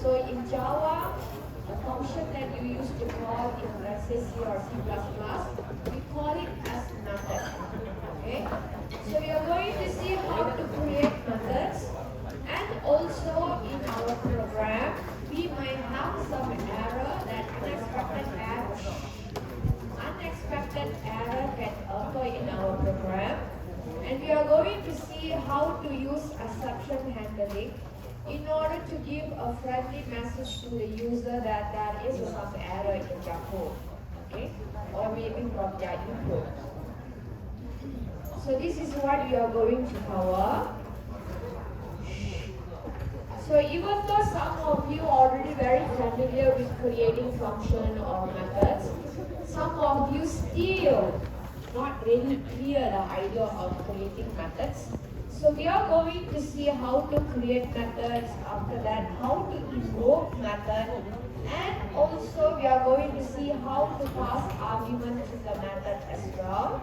So in Java, the function that you used to call in, let's say, C or C++, we call it as method. Okay? So we are going to see how to create methods, and also in our program, we might have some error, that unexpected error can occur in our program, and we are going to see how to use exception handling in order to give a friendly message to the user that there is some error in their code, okay, or maybe from their input. So this is what we are going to cover. So even though some of you are already very familiar with creating function or methods, some of you still not really clear the idea of creating methods. So we are going to see how to create methods, after that how to invoke method, and also we are going to see how to pass arguments to the method as well.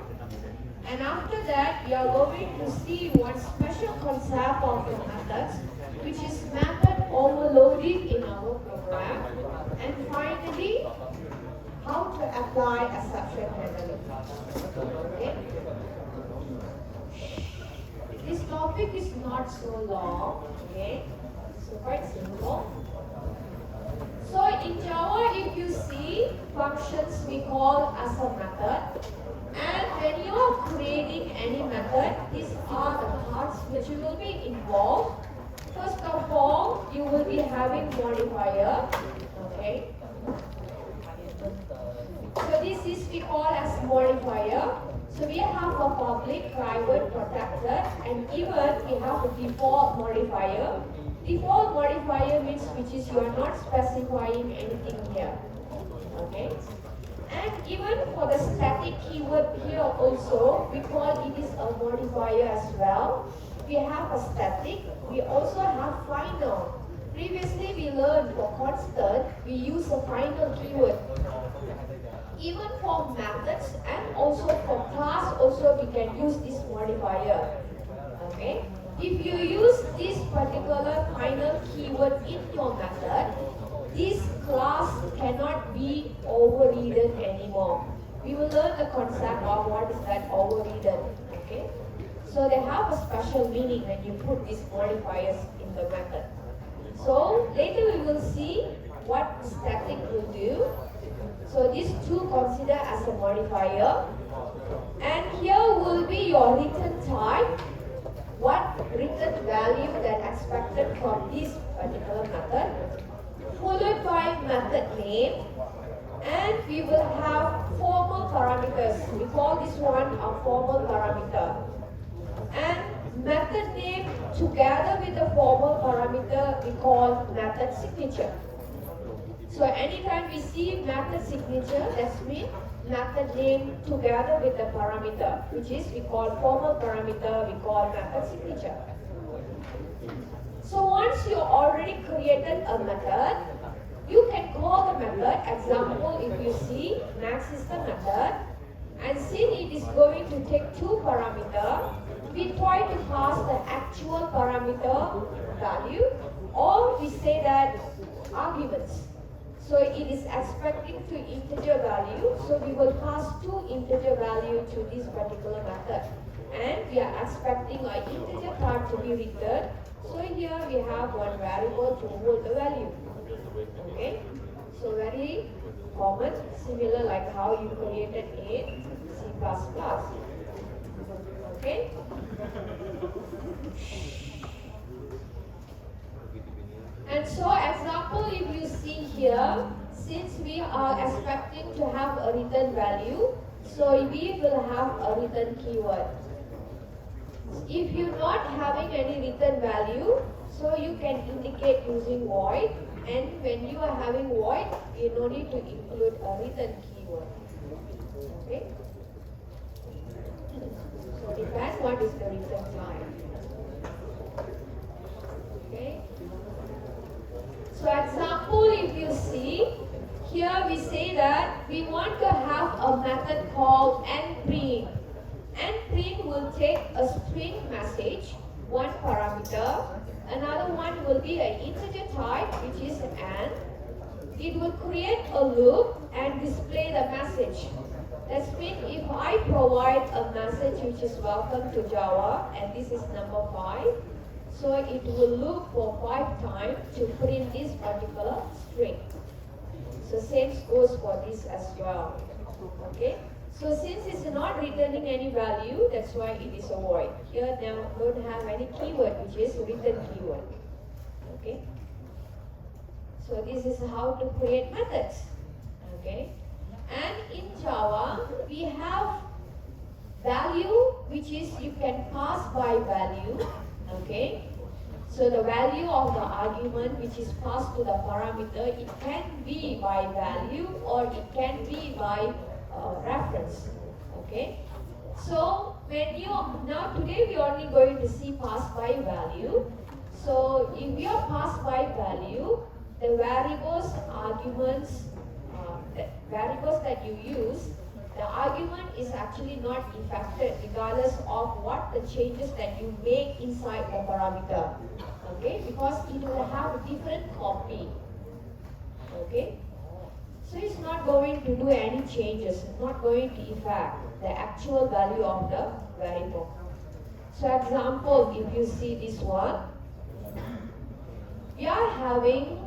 And after that, we are going to see one special concept of the methods, which is method overloading in our program. And finally, how to apply exception handling. Okay? This topic is not so long, okay? So quite simple. So in Java, if you see functions we call as a method, and when you are creating any method, these are the parts which will be involved. First of all, you will be having modifier, okay? So this is we call as modifier. So we have a public, private, protected, and even we have a default modifier. Default modifier means which is you are not specifying anything here, okay? And even for the static keyword here also, we call it is a modifier as well. We have a static, we also have final. Previously we learned for constant, we use a final keyword. Even for methods and also for class also we can use this modifier. Okay? If you use this particular final keyword in your method, this class cannot be overridden anymore. We will learn the concept of what is that overridden. Okay? So they have a special meaning when you put these modifiers in the method. So later we will see what static will do. So these two consider as a modifier. And here will be your return type. What return value that expected from this particular method, followed by method name, and we will have formal parameters. We call this one a formal parameter. And method name together with the formal parameter we call method signature. So anytime we see method signature, that means method name together with the parameter, which is we call formal parameter, we call method signature. So once you already created a method, you can call the method. Example, if you see max is the method, and since it is going to take two parameters, we try to pass the actual parameter value, or we say that arguments. So it is expecting to integer value, so we will pass two integer value to this particular method. And we are expecting an integer type to be returned. So here we have one variable to hold the value. Okay? So very common, similar like how you created in C++. Okay? And so example, if you see here, since we are expecting to have a return value, so we will have a return keyword. If you're not having any return value, so you can indicate using void, and when you are having void, you don't need to include a return keyword. Okay? So depends what is the return type. Okay? So example, if you see, here we say that we want to have a method called endPrint. EndPrint will take a string message, one parameter, another one will will be an integer type, which is an. It will create a loop and display the message. That means if I provide a message which is welcome to Java, and this is number 5, so it will loop for 5 times to print this particular string. So same goes for this as well. Okay. So since it's not returning any value, that's why it is a void. Here now don't have any keyword, which is return keyword. Okay. So this is how to create methods. Okay. And in Java, we have value, which is you can pass by value. Okay. So the value of the argument which is passed to the parameter, it can be by value or it can be by reference. Okay. So when you now today we are only going to see pass by value. So if you are pass by value, the variables, arguments, the variables that you use, the argument is actually not affected regardless of what the changes that you make inside the parameter. Okay, because it will have a different copy. Okay, so it's not going to do any changes, it's not going to affect the actual value of the variable. So example, if you see this one, we are having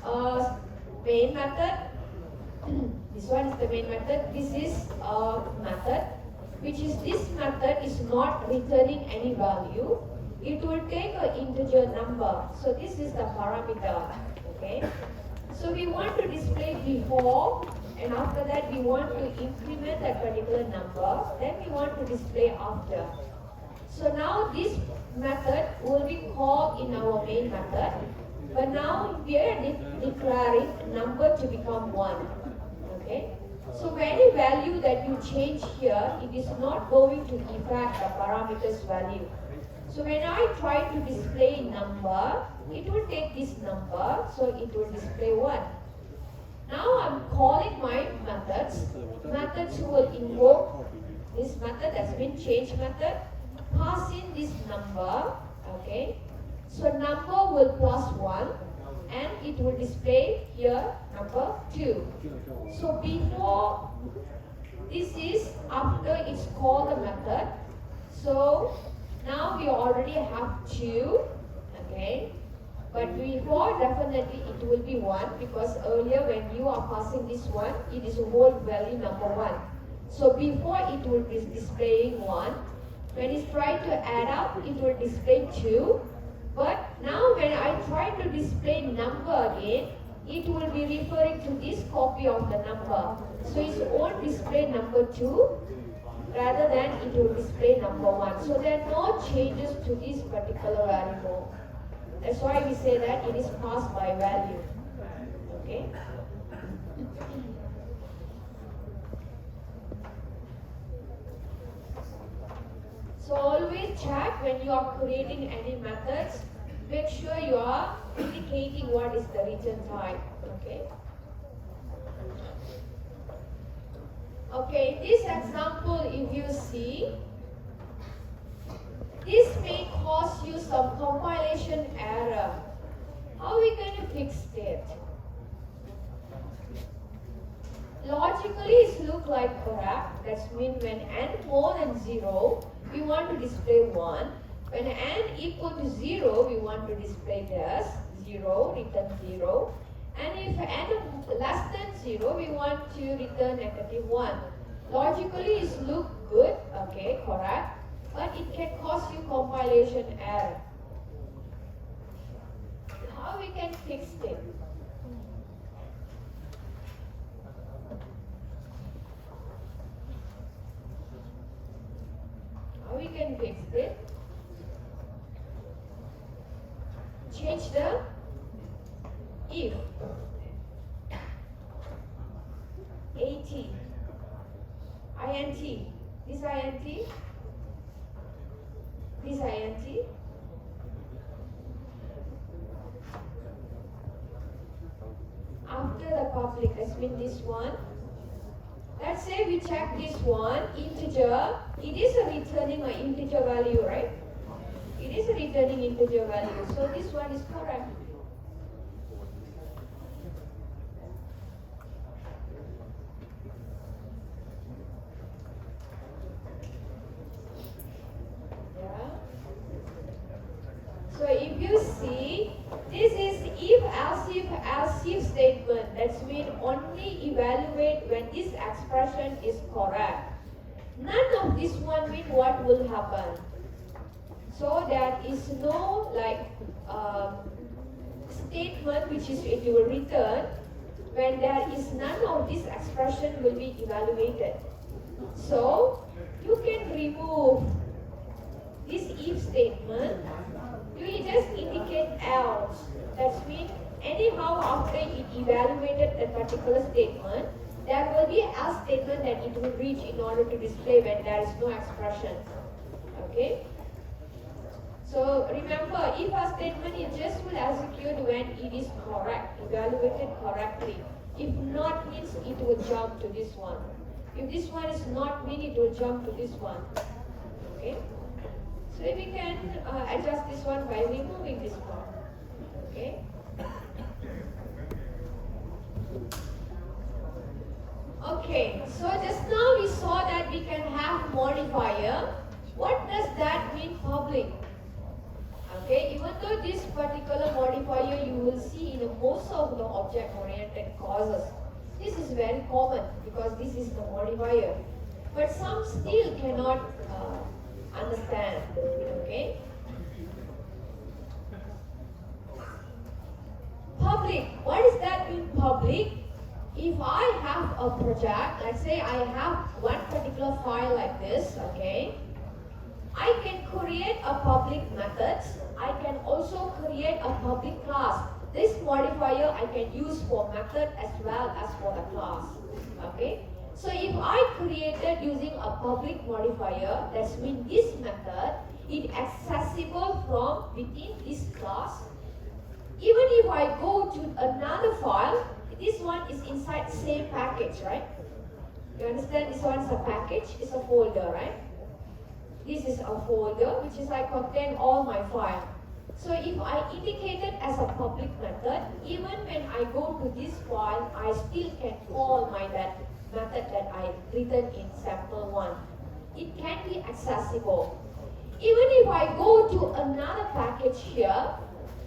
a main method. This one is the main method. This is a method, which is this method is not returning any value. It will take an integer number. So this is the parameter. Okay. So we want to display before, and after that we want to increment that particular number. Then we want to display after. So now this method will be called in our main method. But now we are declaring number to become 1. Okay. So any value that you change here, it is not going to affect the parameter's value. So when I try to display number, it will take this number, so it will display 1. Now I'm calling my methods. Methods will invoke this method, that's been change method, pass in this number. Okay. So number will plus 1 and it will display here number 2. So before this is after it's called the method. So now we already have 2. Okay. But before definitely it will be 1 because earlier when you are passing this one, it is a whole value number 1. So before it will be displaying 1. When it's trying to add up, it will display 2. But now when I try to display number again, it will be referring to this copy of the number. So it won't display number 2, rather than it will display number 1. So there are no changes to this particular variable. That's why we say that it is passed by value. Okay. So always check when you are creating any methods, make sure you are indicating what is the return type. Okay. Okay, this example, if you see, this may cause you some compilation error. How are we going to fix it? Logically, it looks like correct. That means when n more than 0, we want to display 1. When n equal to 0, we want to display this 0, return 0. And if n less than 0, we want to return negative 1. Logically, it looks good, okay, correct. But it can cause you compilation error. How we can fix it? How we can fix it? Change the if. AT. INT. This INT. This INT. After the public, that's mean this one. Let's say we check this one, integer. It is a returning an integer value, right? It is a returning integer value. So this one is correct. So if you see, this is else if statement. That means only evaluate when this expression is correct. None of this one mean what will happen. So there is no statement which is it will return when there is none of this expression will be evaluated. So you can remove this if statement. You just indicate else. That means anyhow after it evaluated a particular statement, there will be else statement that it will reach in order to display when there is no expression. Okay? So remember, if a statement it just will execute when it is correct, evaluated correctly. If not means it will jump to this one. If this one is not mean it will jump to this one. Okay? So we can adjust this one by removing this part. Okay? Okay, so just now we saw that we can have modifier. What does that mean, public? Okay, even though this particular modifier you will see in most of the object-oriented courses. This is very common because this is the modifier. But some still cannot understand. Okay? Public. What does that mean, public? If I have a project, let's say I have one particular file like this, okay? I can create a public method. I can also create a public class. This modifier I can use for method as well as for the class. Okay? So if I created using a public modifier, that means this method is accessible from within this class. Even if I go to another file, this one is inside the same package, right? You understand this one is a package, it's a folder, right? This is a folder which is I contain all my file. So if I indicate it as a public method, even when I go to this file, I still can call that method that I written in sample 1. It can be accessible. Even if I go to another package here,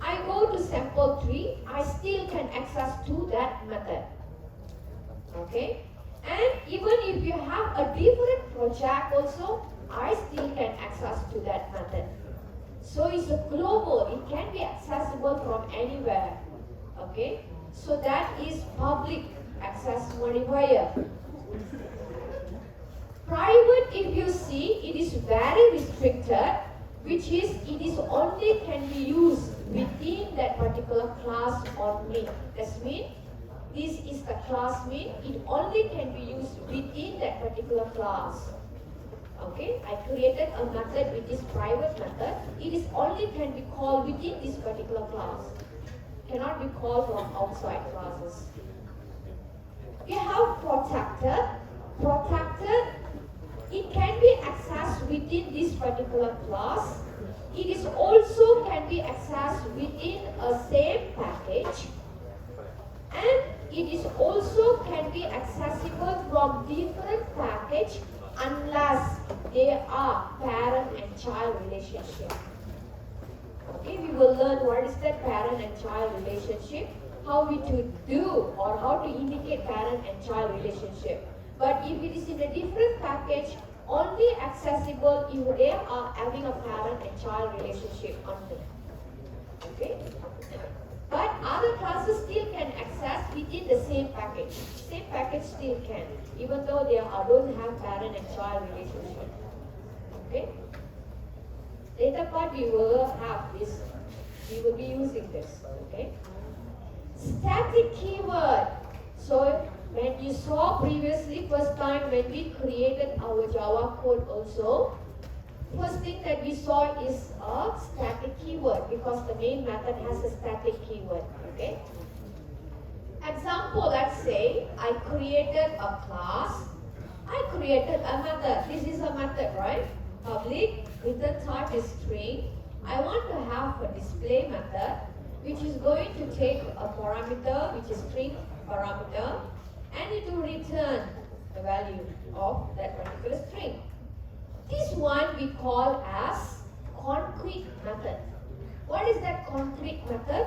I go to sample 3, I still can access to that method. Okay? And even if you have a different project also, I still can access to that method. So it's a global, it can be accessible from anywhere. Okay? So that is public access modifier. Private, if you see, it is very restricted, which is it is only can be used within that particular class only. That means this is the class mean, it only can be used within that particular class. Okay, I created a method which is private method. It is only can be called within this particular class. Cannot be called from outside classes. We have protected. Protected, it can be accessed within this particular class. It is also can be accessed within a same package. And it is also can be accessible from different package unless they are parent and child relationship. Okay, we will learn what is that parent and child relationship, how we to do or how to indicate parent and child relationship. But if it is in a different package, only accessible if they are having a parent and child relationship only. Okay? But other classes still can access within the same package. Same package still can, even though they don't have parent and child relationship. Okay? Later part we will have this. We will be using this. Okay? Static keyword. So when you saw previously, first time when we created our Java code also, first thing that we saw is a static keyword because the main method has a static keyword. Okay? Example, let's say I created a class. I created a method. This is a method, right? Public, return type is string. I want to have a display method which is going to take a parameter which is string parameter and it will return the value of that particular string. This one we call as concrete method. What is that concrete method?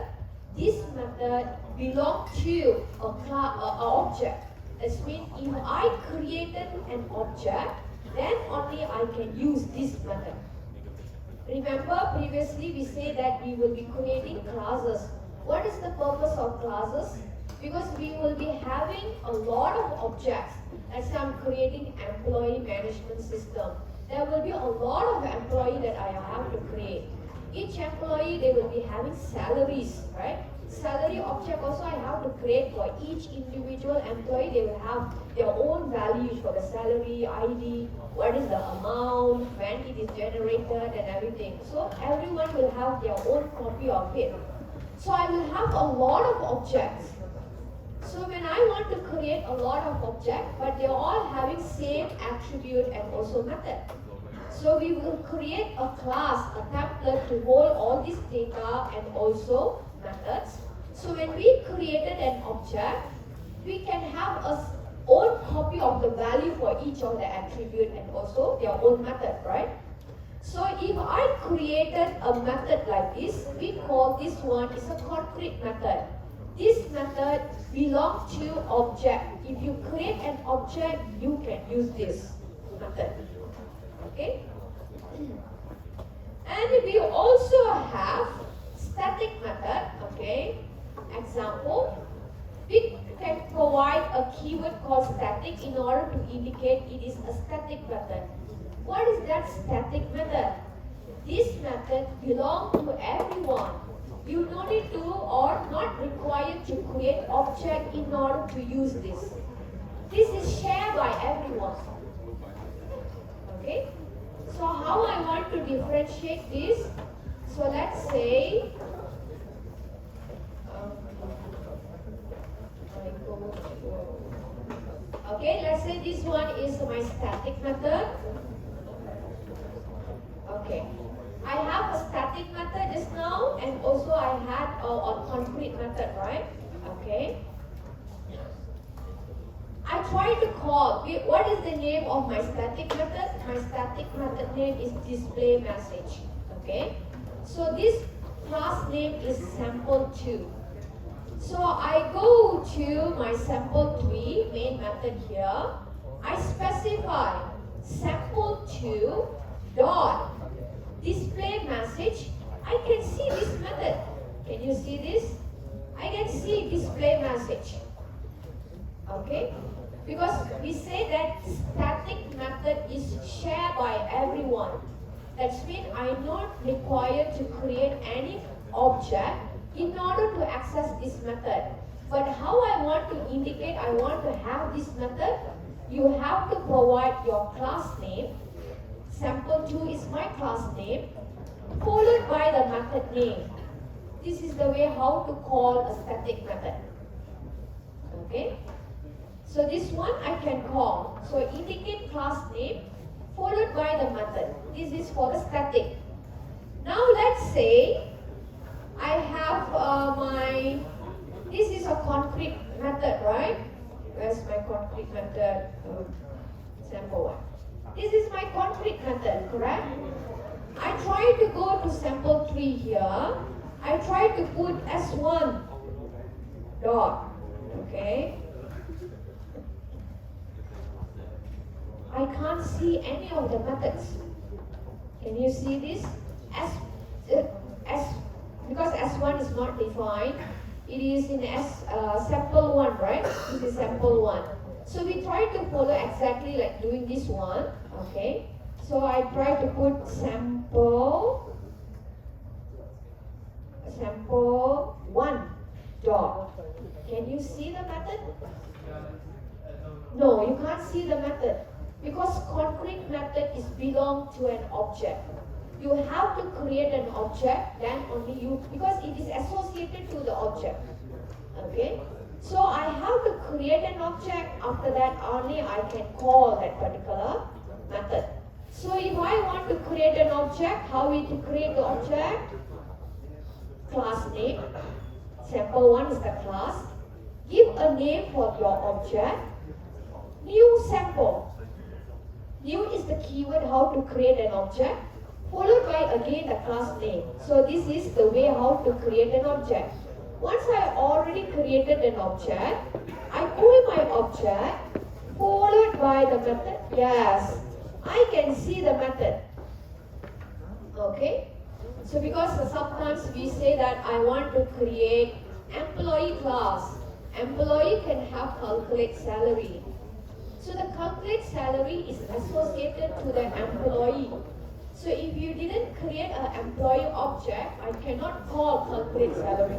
This method belongs to an object. That means if I created an object, then only I can use this method. Remember previously we said that we will be creating classes. What is the purpose of classes? Because we will be having a lot of objects. Let's say I'm creating employee management system. There will be a lot of employees that I have to create. Each employee, they will be having salaries, right? Salary object also I have to create for each individual employee. They will have their own values for the salary, ID, what is the amount, when it is generated and everything. So everyone will have their own copy of it. So I will have a lot of objects. So when I want to create a lot of objects, but they're all having same attribute and also method. So we will create a class, a template to hold all this data and also methods. So when we created an object, we can have a own copy of the value for each of the attribute and also their own method, right? So if I created a method like this, we call this one is a concrete method. This method belongs to object. If you create an object, you can use this method. Okay? And we also have static method. Okay? Example, we can provide a keyword called static in order to indicate it is a static method. What is that static method? This method belongs to everyone. You don't need to or not required to create object in order to use this. This is shared by everyone. Okay? So how I want to differentiate this? So let's say okay, let's say this one is my static method. Okay. I have a static method just now and also I had a concrete method, right? Okay. I try to call, what is the name of my static method? My static method name is display message. Okay. So this class name is sample2. So I go to my sample3 main method here. I specify sample2 dot display message. I can see this method. Can you see this? I can see display message. Okay? Because we say that static method is shared by everyone. That means I'm not required to create any object in order to access this method. But how I want to indicate I want to have this method, you have to provide your class name. Sample2 is my class name, followed by the method name. This is the way how to call a static method. Okay? So this one I can call. So indicate class name, followed by the method. This is for the static. Now let's say I have this is a concrete method, right? Where's my concrete method? Sample one. This is my concrete method, correct? I try to go to sample3 here. I try to put S1 dot, okay? I can't see any of the methods. Can you see this? Because S1 is not defined, it is in sample 1, right? This is sample 1. So we try to follow exactly like doing this one, okay? So I try to put sample 1 dot. Can you see the method? No, you can't see the method because concrete method is belong to an object. You have to create an object, then only you, because it is associated to the object. Okay? So I have to create an object, after that only I can call that particular method. So if I want to create an object, how we to create the object? Class name. Sample 1 is the class. Give a name for your object. New sample. New is the keyword how to create an object, followed by again the class name. So this is the way how to create an object. Once I already created an object, I call my object, followed by the method. Yes, I can see the method. Okay. So because sometimes we say that I want to create employee class. Employee can have calculate salary. So the calculate salary is associated to the employee. So if you didn't create an employee object, I cannot call calculate salary.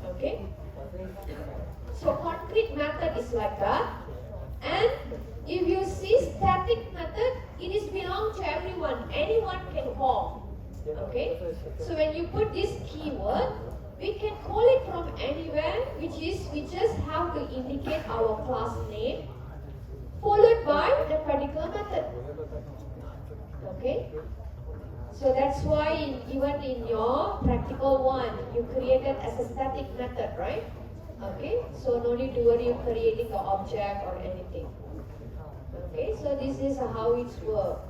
Okay? So concrete method is like that. And if you see static method, it is belong to everyone. Anyone can call. Okay? So when you put this keyword, we can call it from anywhere, which is we just have to indicate our class name, followed by the particular method. Okay? So that's why even in your practical one, you created as a static method, right? Okay? So no need to worry of creating the object or anything. Okay? So this is how it's works.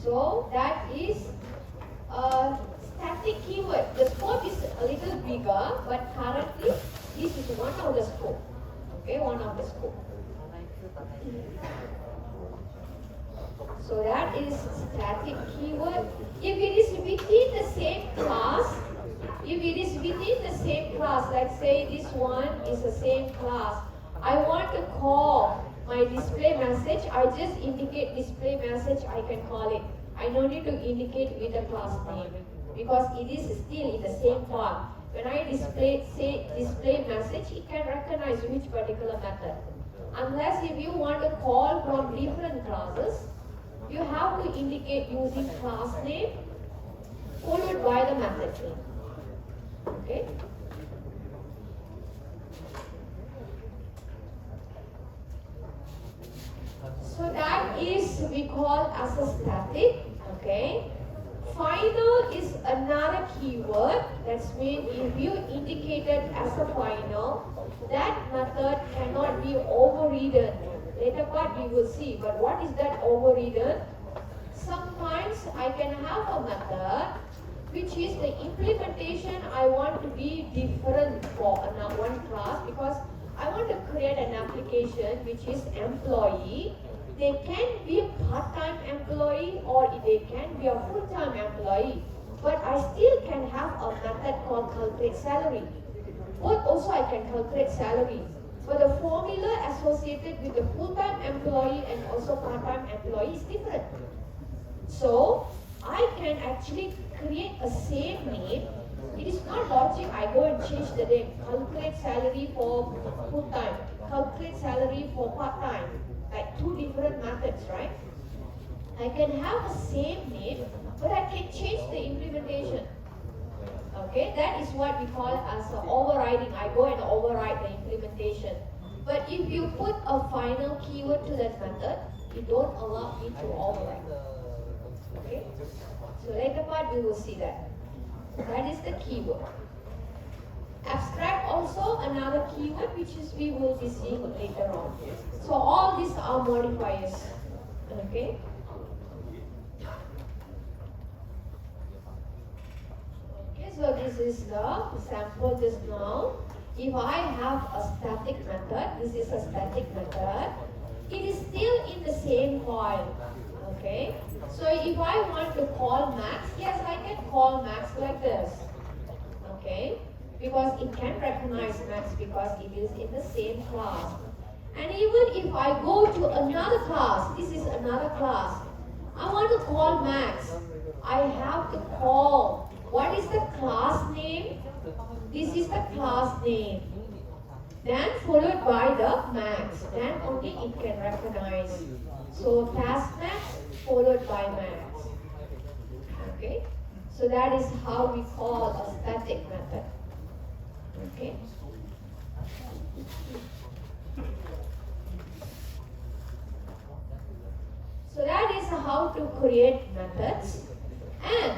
So that is a static keyword. The scope is a little bigger, but currently this is one of the scope. Okay? One of the scope. So that is static keyword. If it is within the same class, like say this one is the same class, I want to call my display message, I just indicate display message, I can call it. I don't need to indicate with the class name because it is still in the same part. When I say display message, it can recognize which particular method. Unless if you want to call from different classes, you have to indicate using class name followed by the method name. Okay? So that is we call as a static. Okay? Final is another keyword. That's mean if you indicated as a final, that method cannot be overridden. Later part we will see, but what is that overridden? Sometimes I can have a method which is the implementation I want to be different for one class because I want to create an application which is employee. They can be a part-time employee or they can be a full-time employee, but I still can have a method called calculate salary. Both also I can calculate salary. But the formula associated with the full-time employee and also part-time employee is different. So, I can actually create a same name. It is not logic, I go and change the name. Calculate salary for full-time, calculate salary for part-time. Like two different methods, right? I can have the same name, but I can change the implementation. Okay, that is what we call as overriding. I go and override the implementation. But if you put a final keyword to that method, you don't allow me to override. Okay, so later part we will see that. That is the keyword. Abstract also another keyword which is we will be seeing later on. So all these are modifiers. Okay. So this is the sample just now. If I have a static method, this is a static method, it is still in the same file. Okay. So if I want to call max, yes, I can call max like this. Okay. Because it can recognize max because it is in the same class. And even if I go to another class, this is another class, I want to call max, I have to call. What is the class name? This is the class name. Then followed by the max. Then only it can recognize. So task max followed by max. Okay? So that is how we call a static method. Okay? So that is is how to create methods. And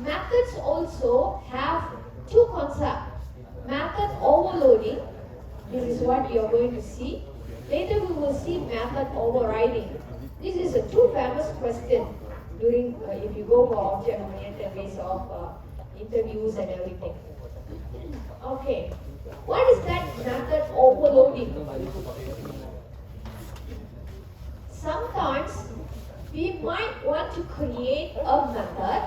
methods also have two concepts. Method overloading, this is what you are going to see. Later we will see method overriding. This is a two famous question during if you go for object-oriented ways of interviews and everything. Okay, what is that method overloading? Sometimes we might want to create a method,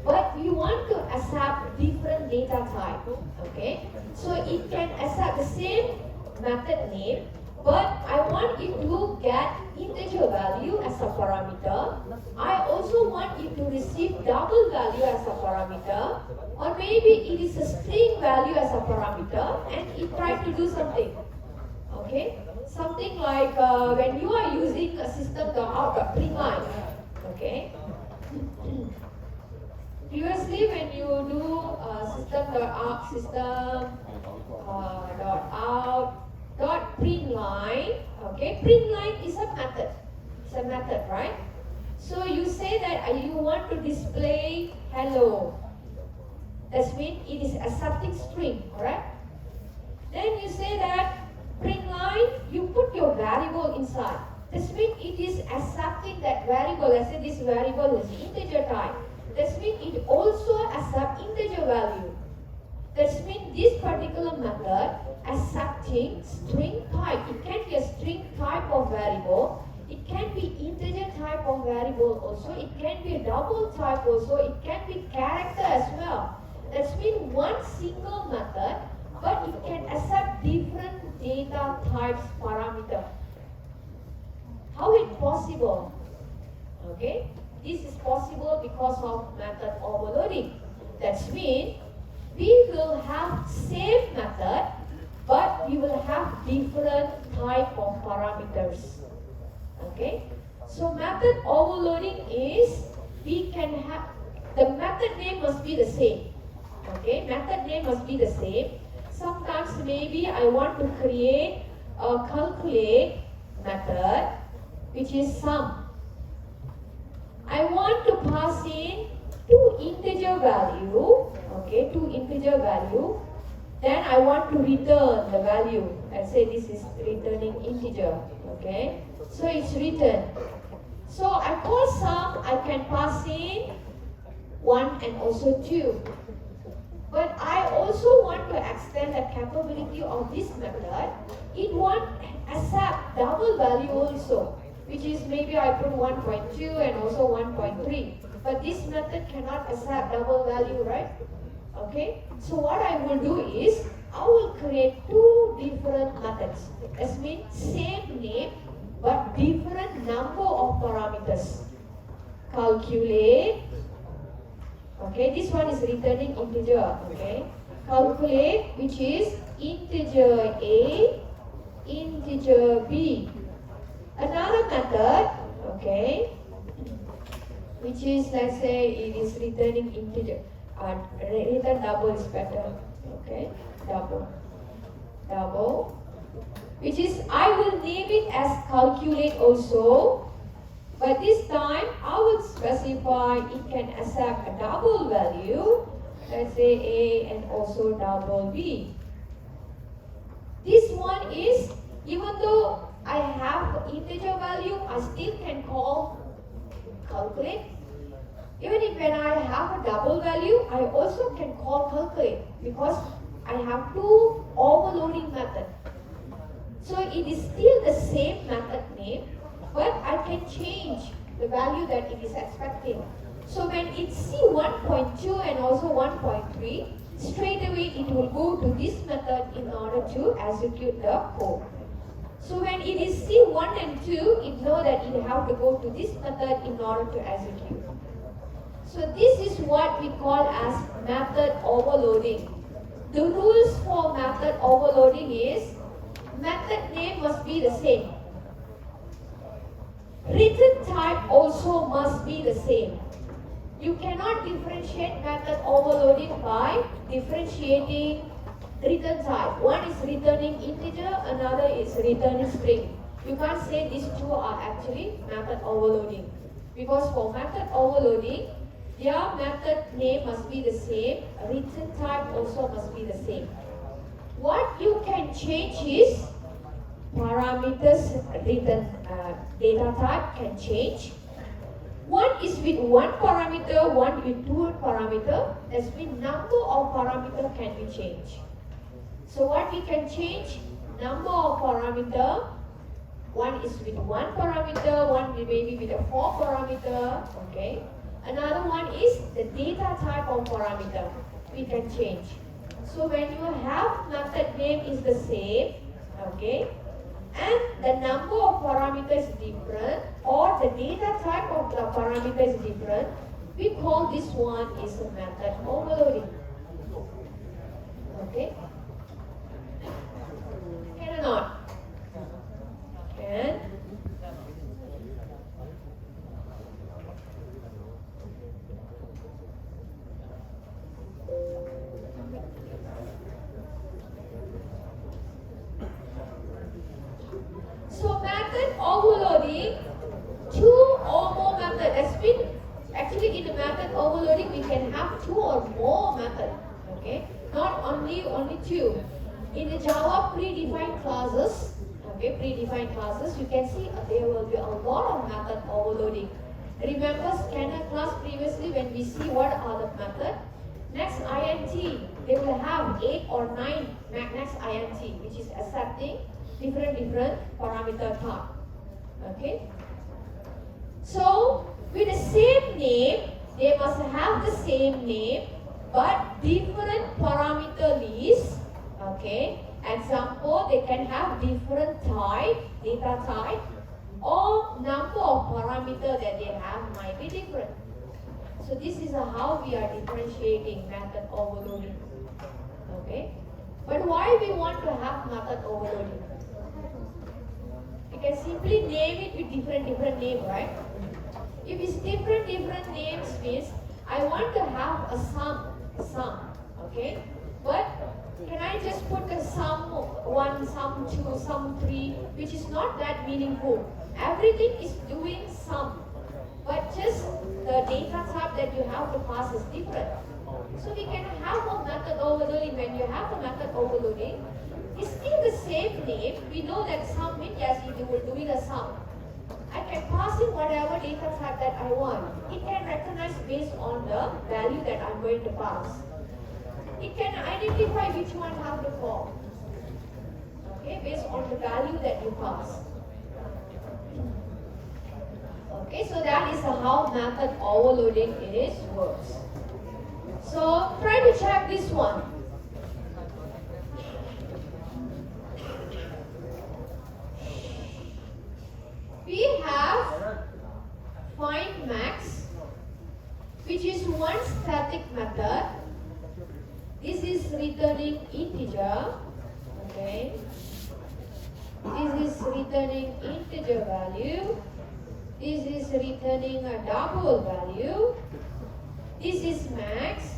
but we want to accept different data type. Okay, so it can accept the same method name, but I want it to get integer value as a parameter. I also want it to receive double value as a parameter, or maybe it is a string value as a parameter, and it tries to do something. Okay, something like when you are using a system.out.print line. Okay. Previously, when you do system.out.print line, okay, print line is a method. It's a method, right? So you say that you want to display hello. That means it is accepting string, correct? Then you say that print line, you put your variable inside. This means it is accepting that variable. Let's say this variable is integer type. That means it also accepts integer value. That means this particular method accepting string type. It can be a string type of variable. It can be integer type of variable also. It can be a double type also. It can be character as well. That means one single method, but it can accept different data types parameter. How is it possible? Okay, this is possible because of method overloading. That means we will have same method, but we will have different type of parameters. Okay, so method overloading is we can have the method name must be the same. Okay, method name must be the same. Sometimes maybe I want to create a calculate method, which is sum. I want to pass in two integer value, okay, two integer value. Then I want to return the value. Let's say this is returning integer, okay. So it's written. So I call sum, I can pass in 1 and also 2. But I also want to extend the capability of this method. It won't accept double value also, which is maybe I put 1.2 and also 1.3. But this method cannot accept double value, right? Okay, so what I will do is, I will create two different methods. That means same name, but different number of parameters. Calculate. Okay, this one is returning integer, okay. Calculate, which is integer A, integer B. Another method, okay, which is, let's say, it is returning integer. Return double is better, okay, double, which is, I will name it as calculate also. But this time, I will specify it can accept a double value, let's say A and also double B. This one is, even though I have integer value, I still can call calculate. Even if when I have a double value, I also can call calculate because I have two overloading methods. So it is still the same method name, but I can change the value that it is expecting. So when it see 1.2 and also 1.3, straight away it will go to this method in order to execute the code. So when it is see 1 and 2, it know that it have to go to this method in order to execute. So this is what we call as method overloading. The rules for method overloading is method name must be the same. Return type also must be the same. You cannot differentiate method overloading by differentiating return type. One is returning integer, another is returning string. You can't say these two are actually method overloading. Because for method overloading, their method name must be the same, written type also must be the same. What you can change is parameters written data type can change. One is with one parameter, one with two parameter. That means number of parameter can be changed. So what we can change? Number of parameter. One is with one parameter, one maybe with a 4 parameter. Okay. Another one is the data type of parameter. We can change. So when you have method name is the same, okay, and the number of parameters is different or the data type of the parameter is different, we call this one is a method overloading. Okay? Can or not? Can? So method overloading, two or more methods. That's been actually in the method overloading we can have two or more methods. Okay, not only two. In the Java predefined classes, okay, predefined classes, you can see there will be a lot of method overloading. Remember scanner class previously when we see what are the method. Next INT, they will have 8 or 9 next INT, which is accepting different parameter type. Okay. So with the same name, they must have the same name, but different parameter list. Okay. Example, they can have different type, data type, or number of parameter that they have might be different. So this is how we are differentiating method overloading. Okay. But why we want to have method overloading? You can simply name it with different name, right? If it's different names means I want to have a sum, okay? But can I just put a sum 1, sum 2, sum 3, which is not that meaningful. Everything is doing sum, but just the data type that you have to pass is different. So we can have a method overloading. When you have a method overloading, it's still the same name. We know that sum means yes, you were doing a sum. I can pass in whatever data type that I want. It can recognize based on the value that I'm going to pass. It can identify which one have to call. Okay, based on the value that you pass. Okay, so that is how method overloading works. So try to check this one. We have find max, which is one static method. This is returning integer. Okay. This is returning integer value. This is returning a double value. This is max.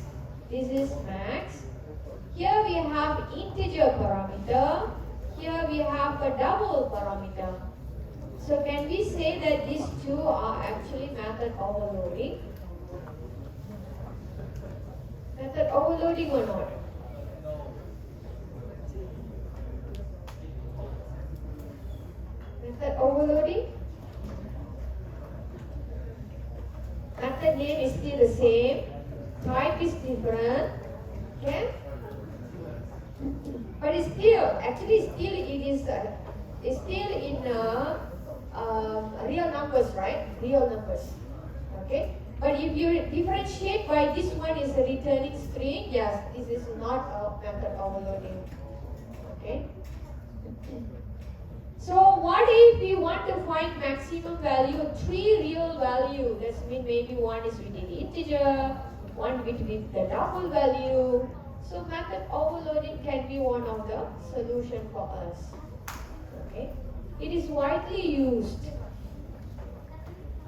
This is max. Here we have integer parameter. Here we have a double parameter. So can we say that these two are actually method overloading? Method overloading or not? Method overloading? Method name is still the same. Type is different. Okay? But it's still, it's still in real numbers, right? Real numbers. Okay? But if you differentiate by this one is a returning string, yes, this is not a method overloading. Okay? So what if we want to find maximum value, 3 real value? That means maybe one is with the integer, one with the double value. So method overloading can be one of the solution for us. Okay? It is widely used.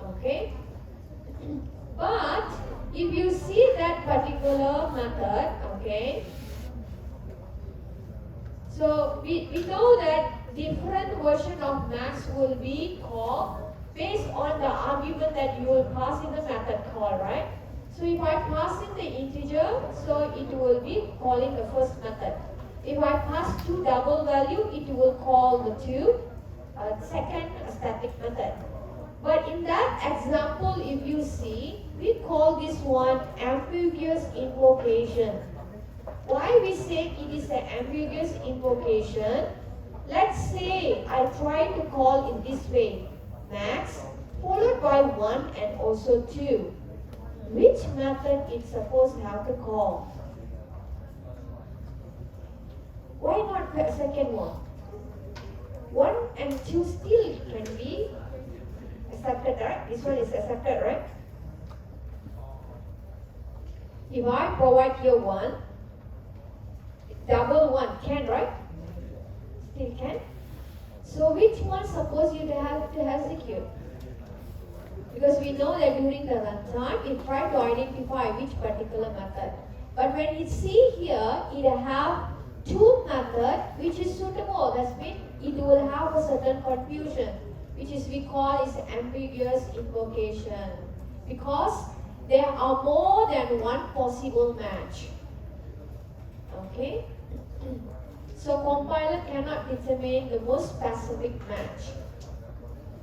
Okay? But if you see that particular method, okay, so we know that different version of max will be called based on the argument that you will pass in the method call, right? So if I pass in the integer, so it will be calling the first method. If I pass two double value, it will call the second static method. But in that example, if you see, we call this one ambiguous invocation. Why we say it is an ambiguous invocation? Let's say I try to call in this way, max, followed by 1 and also 2. Which method it's supposed to have to call? Why not the second one? 1 and 2 still can be accepted, right? This one is accepted, right? If I provide here 1, double 1 can, right? Still can. So which one suppose you have to execute? Because we know that during the runtime, it try to identify which particular method. But when you see here, it have two methods which is suitable. That means it will have a certain confusion, which is we call is ambiguous invocation. Because there are more than one possible match. Okay? So compiler cannot determine the most specific match.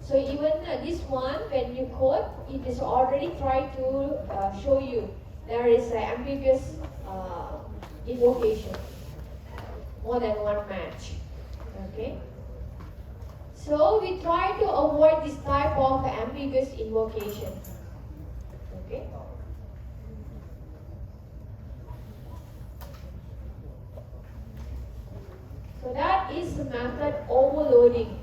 So even this one, when you code, it is already trying to show you there is an ambiguous invocation, more than one match. Okay. So we try to avoid this type of ambiguous invocation. Okay. So that is the method overloading.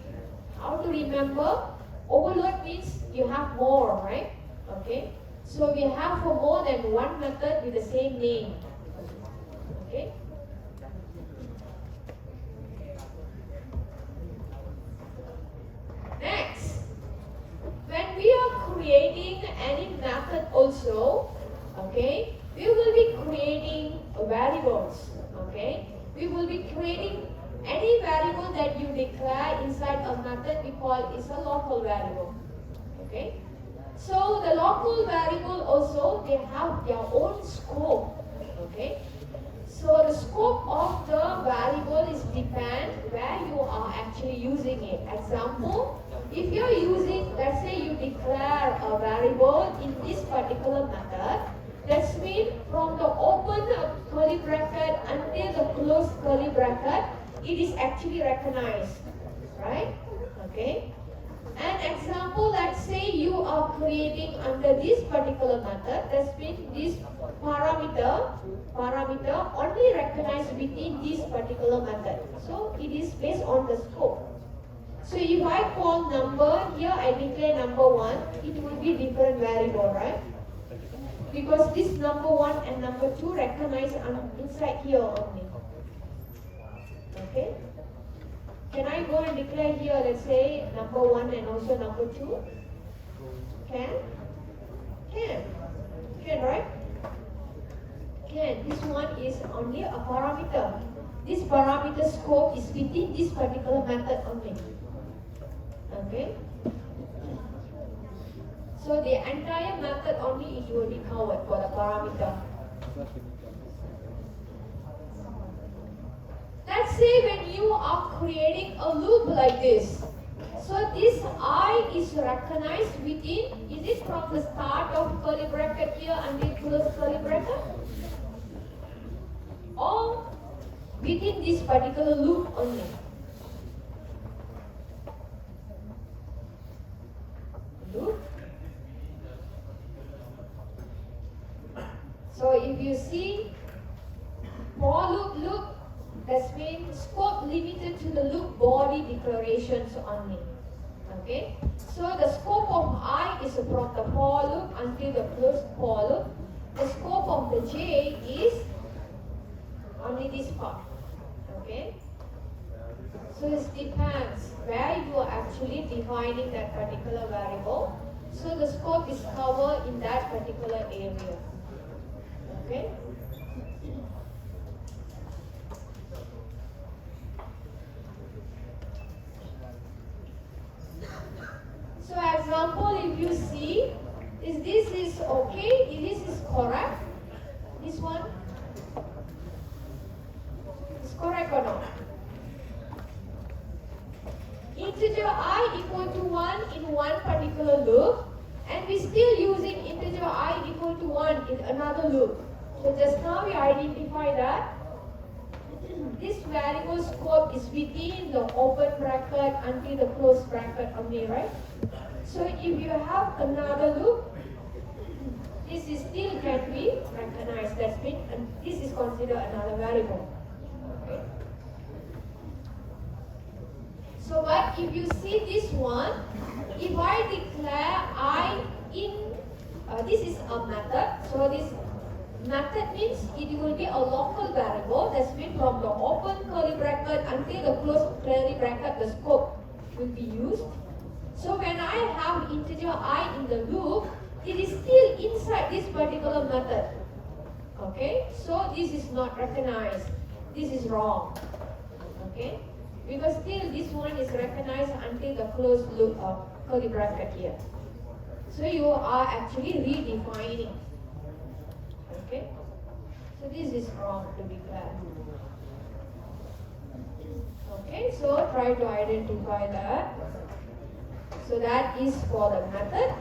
How to remember? Overload means you have more, right? Okay. So we have for more than one method with the same name. Okay. Next, when we are creating any method also, okay, we will be creating variables. Okay. We will be creating any variable that you declare inside a method, we call is a local variable. Okay. So the local variable also, they have their own scope. Okay. So the scope of the variable is depend where you are actually using it. Example, if you are using, let's say you declare a variable in this particular method, that means from the open curly bracket until the closed curly bracket, it is actually recognized, right? Okay. An example, let's say you are creating under this particular method, that means this parameter only recognized within this particular method. So it is based on the scope. So if I call number, here I declare number 1, it will be different variable, right? Because this number 1 and number 2 recognize inside here only. Okay? Can I go and declare here, let's say, number 1 and also number 2? Can? Can. Can, right? Can. This one is only a parameter. This parameter scope is within this particular method only. Okay? So the entire method only it will be covered for the parameter. Let's say when you are creating a loop like this. So this I is recognized within, is it from the start of curly bracket here until close curly bracket? Or within this particular loop only? Loop. So if you see for loop, that means scope limited to the loop body declarations only. Okay? So the scope of I is from the for loop until the closed for loop. The scope of the J is only this part. Okay? So it depends where you are actually defining that particular variable. So the scope is covered in that particular area. Okay? So example this is okay? This is correct? This one is correct or not? Integer I equal to 1 in one particular loop, and we still using integer I equal to 1 in another loop. So just now we identify that this variable scope is within the open bracket until the close bracket only, right? So if you have another loop, this is still can be recognized. That's mean this is considered another variable. Okay. So but if you see this one, if I declare I in this is a method. So this method means it will be a local variable. That's mean from the open curly bracket until the close curly bracket, the scope will be used. So when I have integer I in the loop, it is still inside this particular method. Okay, so this is not recognized. This is wrong. Okay, because still this one is recognized until the close loop curly bracket here. So you are actually redefining. Okay, so this is wrong to be clear. Okay, so try to identify that. So that is for the method.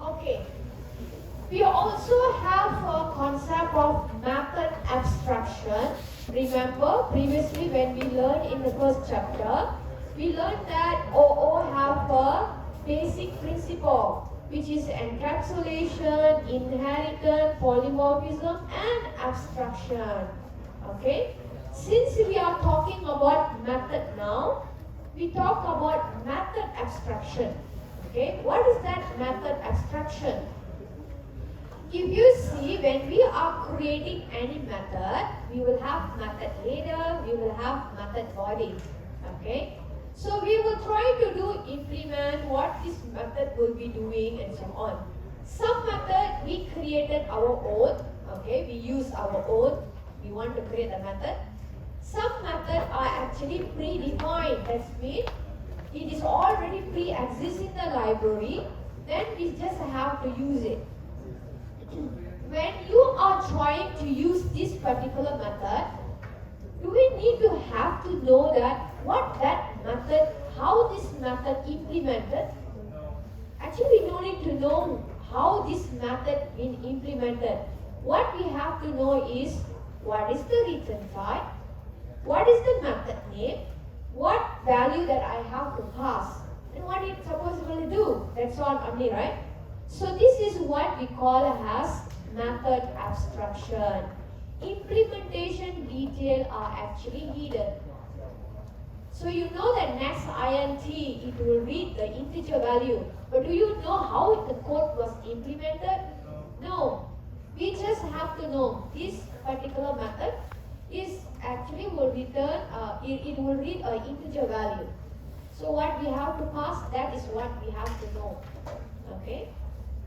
Okay, we also have a concept of method abstraction. Remember, previously when we learned in the first chapter, we learned that OO have a basic principle, which is encapsulation, inheritance, polymorphism, and abstraction. Okay, since we are talking about method now, we talk about method abstraction. Okay, what is that method abstraction? If you see, when we are creating any method, we will have method header, we will have method body. Okay, so we will try to implement what this method will be doing and so on. Some method we created our own. Okay, we use our own. We want to create a method. Some methods are actually predefined. That means it is already pre-exists in the library. Then we just have to use it. When you are trying to use this particular method, do we need to have to know that what that method, how this method implemented? Actually, we don't need to know how this method been implemented. What we have to know is what is the return type, what is the method name, what value that I have to pass, and what it's supposed to do. That's all only, right? So this is what we call as method abstraction. Implementation detail are actually hidden. So you know that next int, it will read the integer value. But do you know how the code was implemented? No. We just have to know this particular method is actually will return, it will read an integer value. So what we have to pass, that is what we have to know. Okay.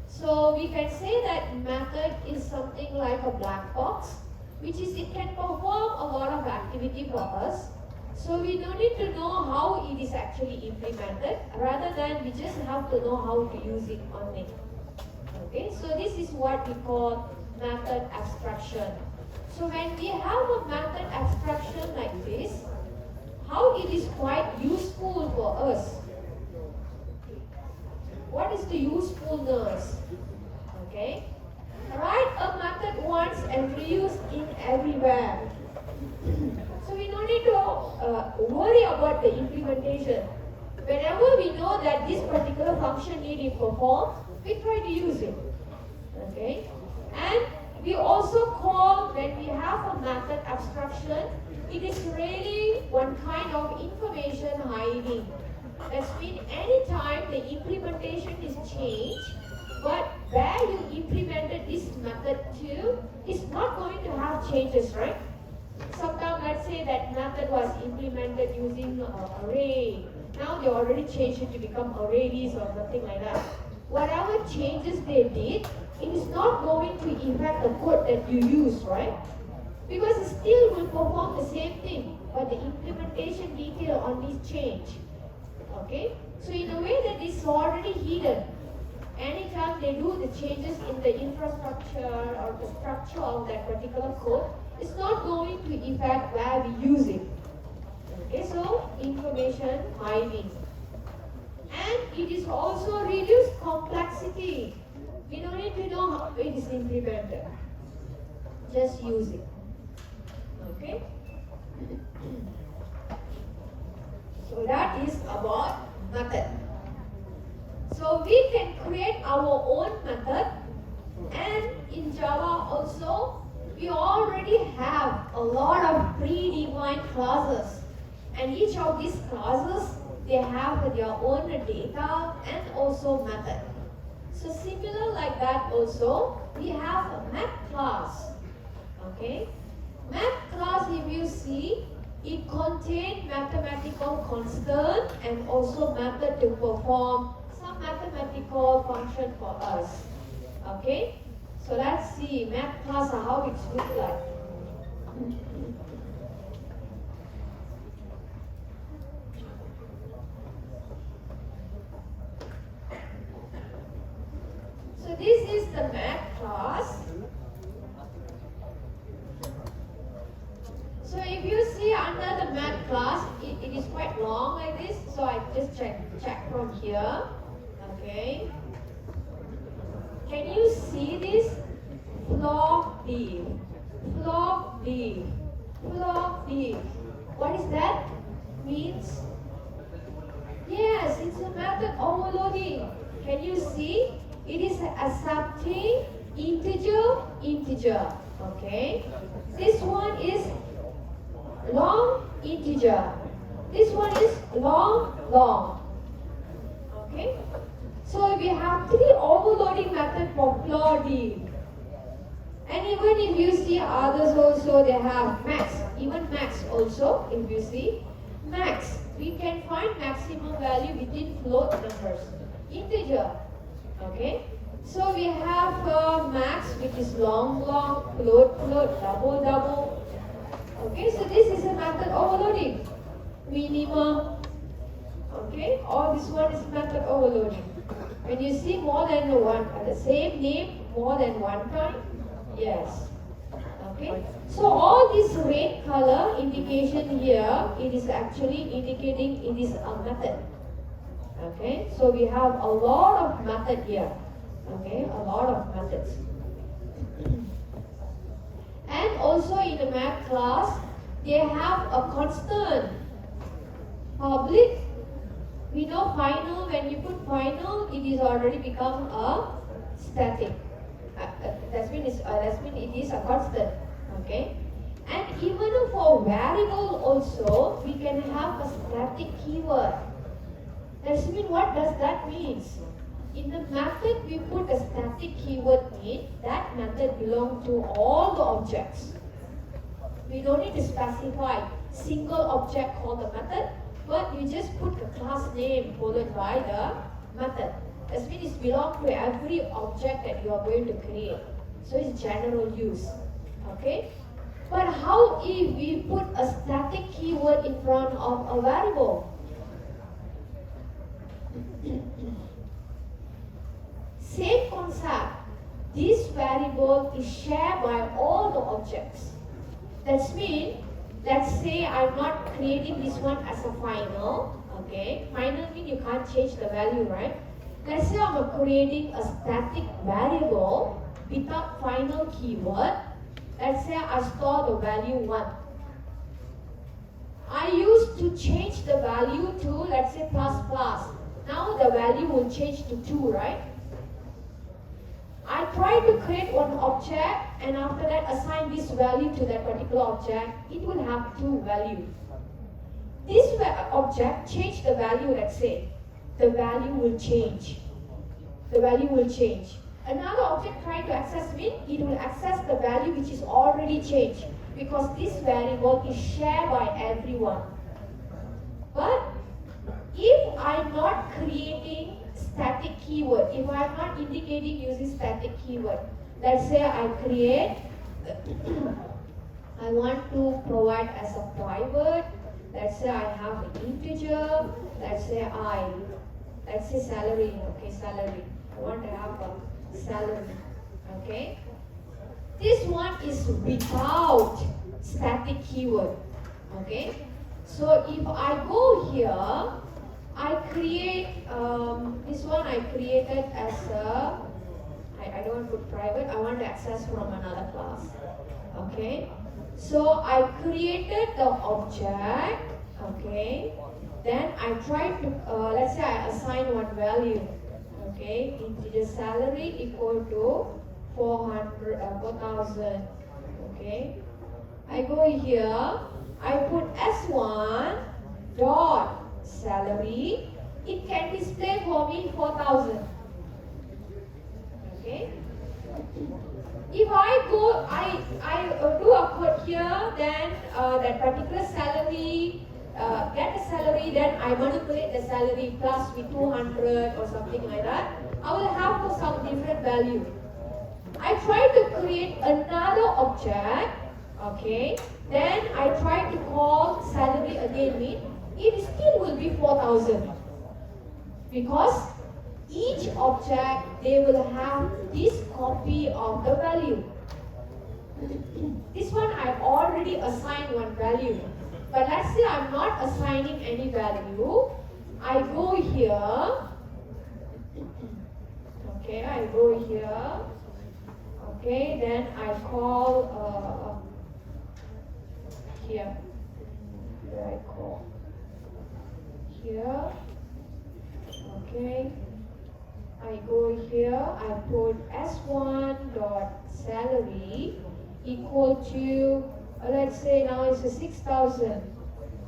So we can say that method is something like a black box, which is it can perform a lot of activity for us. So we don't need to know how it is actually implemented, rather than we just have to know how to use it only. Okay, so this is what we call method abstraction. So when we have a method abstraction like this, how it is quite useful for us. What is the usefulness? Okay, write a method once and reuse it everywhere. So we don't need to worry about the implementation. Whenever we know that this particular function need to perform, we try to use it. Okay, and we also call, when we have a method abstraction, it is really one kind of information hiding. That means anytime the implementation is changed, but where you implemented this method to is not going to have changes, right? Sometimes let's say that method was implemented using array. Now they already changed it to become arrays or something like that. Whatever changes they did, it is not going to impact the code that you use, right? Because it still will perform the same thing, but the implementation detail only change. Okay, so in a way that is already hidden. Anytime they do the changes in the infrastructure or the structure of that particular code, it's not going to affect where we use it. Okay, so information hiding. And it is also reduced complexity. We don't need to know how it is implemented. Just use it. Okay? So that is about method. So we can create our own method, and in Java also we already have a lot of predefined classes, and each of these classes they have their own data and also method. So similar like that also we have a math class. Okay, math class, if you see, it contains mathematical constant and also method to perform some mathematical function for us. Okay, so let's see math class how it looks like. So this is the math class. So if you see under the math class, it is quite long like this. So I just check from here. Okay. Can you see this? Flock div, flock div, flock div. What is that? Means? Yes, it's a method overloading. Can you see? It is accepting integer. Okay. This one is long integer. This one is long. Okay. So we have three overloading methods for floor div. And even if you see others also, they have max. Even max also, if you see max, we can find maximum value within float numbers. Integer. Okay. So we have max, which is long, float, double. Okay, so this is a method overloading. Minimum. Okay, or this one is method overloading. When you see more than one, the same name more than one time, yes. Okay, so all this red color indication here, it is actually indicating it is a method. Okay, so we have a lot of method here. Okay, a lot of methods. And also in the math class, they have a constant. Public, we know final, when you put final, it is already become a static. That means it is a constant. Okay? And even for variable also, we can have a static keyword. That means, what does that mean? In the method we put a static keyword in, that method belongs to all the objects. We don't need to specify single object called the method, but you just put the class name followed by the method. That means it belongs to every object that you are going to create. So it's general use. Okay? But how if we put a static keyword in front of a variable? Same concept. This variable is shared by all the objects. That means, let's say I'm not creating this one as a final. Okay, final means you can't change the value, right? Let's say I'm creating a static variable without final keyword. Let's say I store the value 1. I used to change the value to, let's say, plus. Now the value will change to 2, right? I try to create one object and after that assign this value to that particular object. It will have 2 values. This object change the value, let's say. The value will change. Another object trying to access it will access the value which is already changed because this variable is shared by everyone. But if I'm not creating static keyword, if I'm not indicating using static keyword, let's say I create, I want to provide as a private Let's say I have an integer. Let's say salary. Okay, salary. I want to have a salary. Okay. This one is without static keyword. Okay. So if I go here, I create this one. I created as a. I don't want to put private. I want to access from another class. Okay. So I created the object. Okay. Then I tried to let's say I assign one value. Okay. Integer salary equal to 4,000. Okay. I go here. I put S1 dot salary. It can display for me 4,000. Okay. If I go, I do a code here, then that particular salary, get the salary, then I manipulate the salary plus with 200 or something like that. I will have for some different value. I try to create another object, okay, then I try to call salary again, it still will be 4,000. Because each object, they will have this copy of the value. This one I already assigned one value. But let's say I'm not assigning any value. I go here. Okay, I go here. Okay, then I call here. Here I call here. Okay. I go here, I put S1 dot salary equal to let's say now it's a 6,000.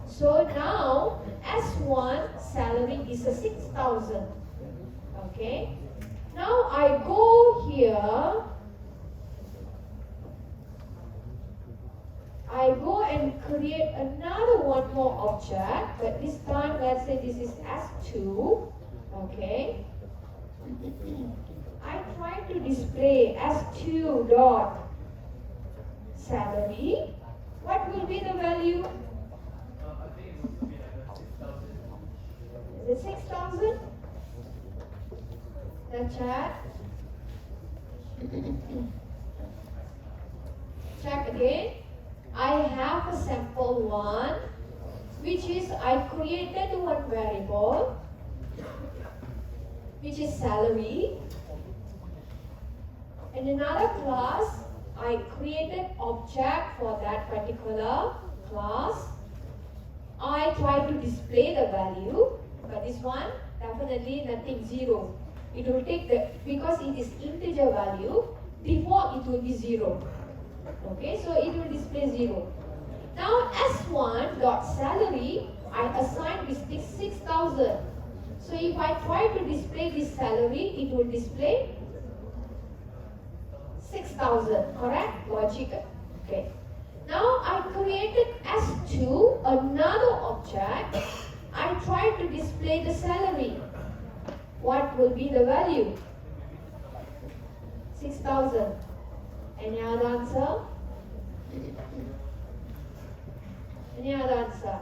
So now S1 salary is a 6,000. Okay. Now I go here. I go and create another one more object, but this time let's say this is S2. Okay. I try to display S2 dot salary. What will be the value? Is it 6,000? The chat. Check again. I have a sample one, which is I created one variable, which is salary. In another class, I created object for that particular class. I try to display the value, but this one definitely nothing, zero. It will take the, because it is integer value, default it will be 0. Okay, so it will display 0. Now S1 dot salary, I assign this 6,000. So if I try to display this salary, it will display 6,000, correct? Logic. Okay. Now I created S2, another object. I try to display the salary. What will be the value? 6,000. Any other answer? Any other answer?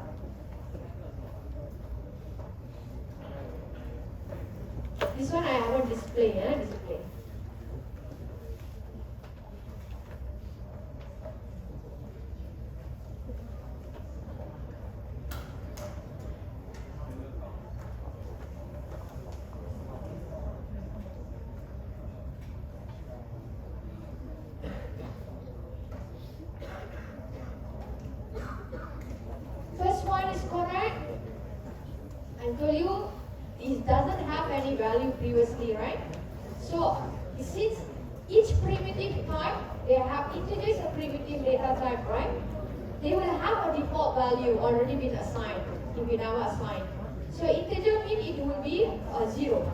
This one I haven't displayed, display. First one is correct. I told you it doesn't have any value previously, right? So since each primitive type, they have integers a primitive data type, right? They will have a default value already been assigned if you never assign. So integer mean it will be a 0.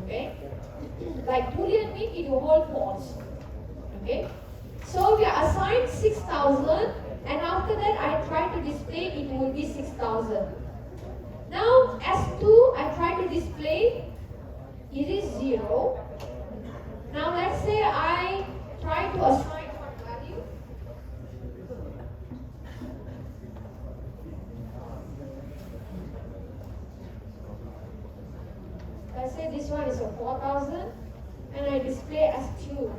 Okay? Like Boolean mean it will hold false. Okay? So we are assigned 6,000, and after that I try to display it will be 6,000. Now S2 I try to display it is 0. Now let's say I try to assign one value. say this one is a 4000 and I display as 2.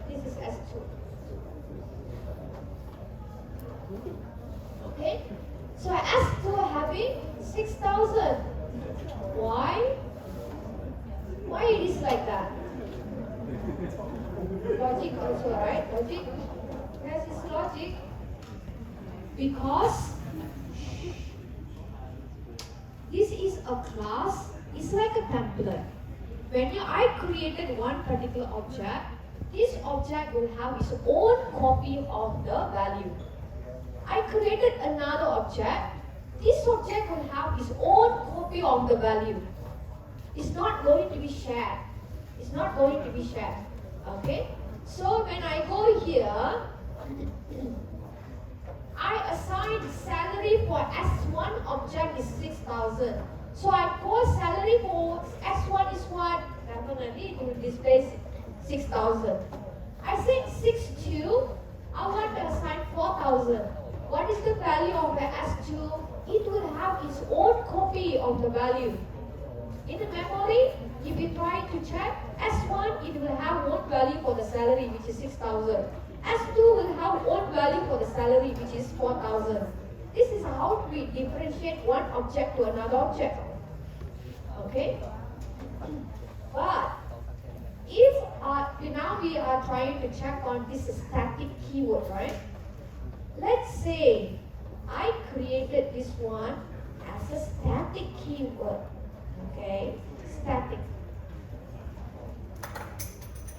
This is S2. Okay? So S2 having 6000. Why? Why it is like that? Logic also, right? Logic. Yes, it's logic. Because this is a class, it's like a template. When I created one particular object, this object will have its own copy of the value. I created another object, this object will have its own copy of the value. It's not going to be shared. It's not going to be shared. Okay? So when I go here, I assign salary for S1 object is 6000. So I call salary for S1 is what? Definitely it will display 6000. I said 62, I want to assign 4000. What is the value of the S2? It will have its own copy of the value. In the memory, if you try to check, S1 it will have own value for the salary which is 6000. S2 will have own value for the salary which is 4000. This is how we differentiate one object to another object. Okay? But if now we are trying to check on this static keyword, right? Let's say I created this one as a static keyword. Okay? Static.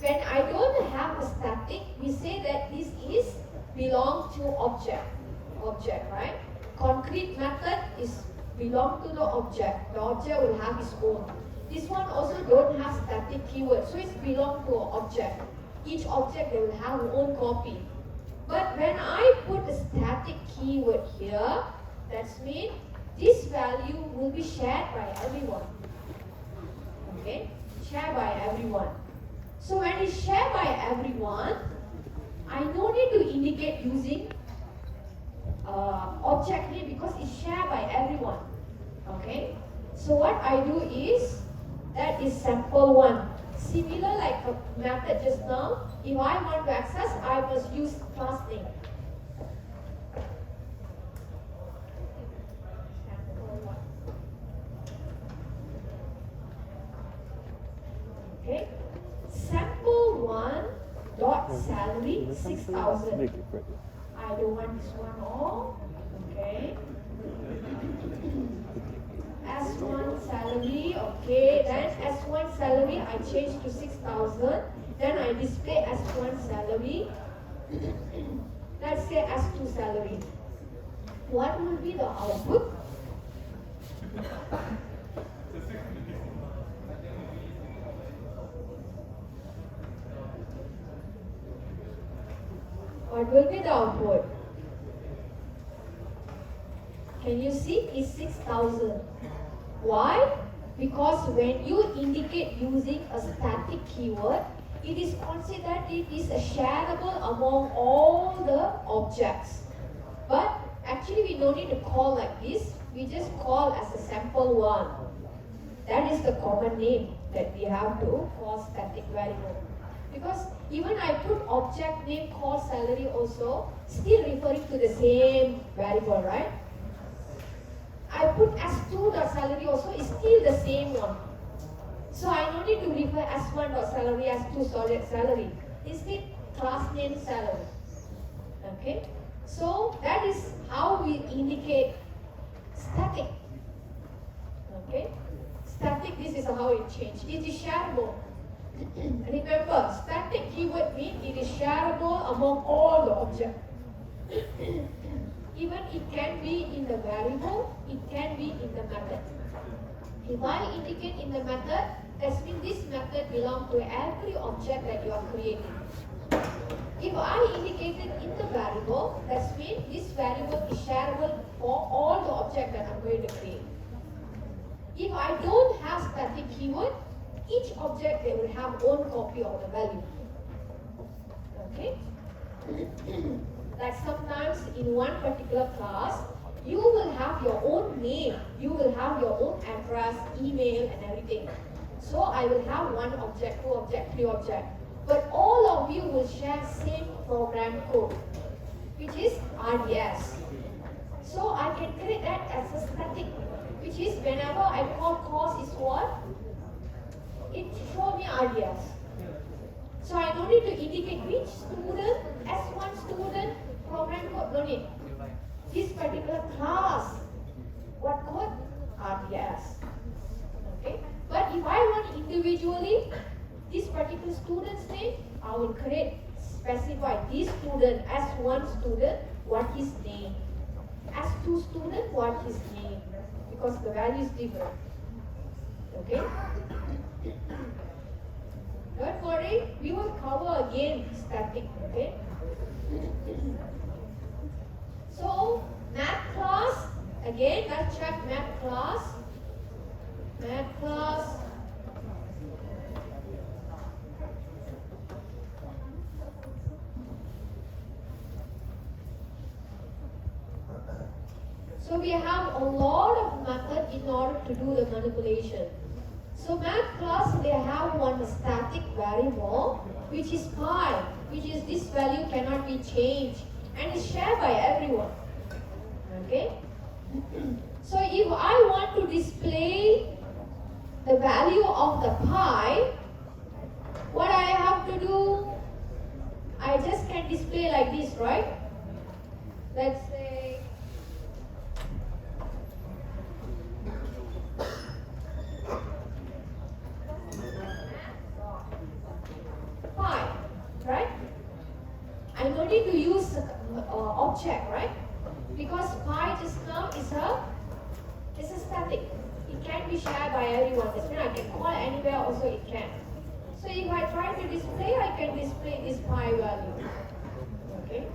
When I don't have a static, we say that this is belong to object. Object, right? Concrete method is belong to the object. The object will have its own. This one also don't have static keyword, so it's belong to an object. Each object they will have their own copy. But when I put a static keyword here, that means this value will be shared by everyone. Okay? Shared by everyone. So when it's shared by everyone, I don't need to indicate using object name because it's shared by everyone. Okay? So what I do is, that is sample 1. Similar like a method just now, if I want to access, I must use class name. Okay? Sample 1 dot salary 6000. I don't want this one all. Okay. S1 salary, okay, then S1 salary I change to 6000, then I display S1 salary. Let's say S2 salary. What will be the output? What will be the output? Can you see? It's 6000. Why? Because when you indicate using a static keyword, it is considered it is a shareable among all the objects. But actually we don't need to call like this. We just call as a sample 1. That is the common name that we have to call static variable. Because even I put object name call salary also, still referring to the same variable, right? I put S2.salary also is still the same one. So I don't need to refer S1.salary, S2.salary. Instead, class name salary. Okay? So that is how we indicate static. Okay? Static, this is how it changed. It is shareable. Remember, static keyword means it is shareable among all the objects. Even it can be in the variable, it can be in the method. If I indicate in the method, that means this method belongs to every object that you are creating. If I indicated in the variable, that means this variable is shareable for all the objects that I'm going to create. If I don't have static keyword, each object they will have own copy of the value. Okay? Like sometimes in one particular class, you will have your own name, you will have your own address, email and everything. So I will have one object, two object, three object. But all of you will share same program code, which is RDS. So I can create that as a static, which is whenever I call course is what? It show me RDS. So I don't need to indicate which student, S1 student, program code, no need. This particular class, what code? RDS. Okay. But if I want individually, this particular student's name, I will specify this student, S1 student, what his name. S2 student, what his name. Because the value is different. Okay? Don't worry, we will cover again static, okay? So, math class, again, let's check math class. Math class. So we have a lot of method in order to do the manipulation. So math class, they have one static variable, which is pi, which is this value cannot be changed and is shared by everyone. Okay? So if I want to display the value of the pi, what I have to do, I just can display like this, right? Let's say pi, right? I don't need to use object, right? Because pi just now is a static. It can be shared by everyone. This means I can call anywhere also it can. So if I try to display, I can display this pi value. Okay.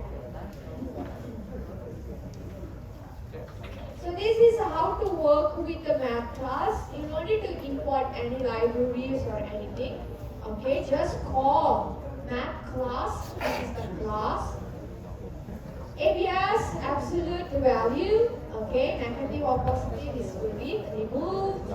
So this is how to work with the math class. You don't need to import any libraries or anything. Okay, just call math class. This is the class. ABS absolute value. Okay, negative or positive is will be removed.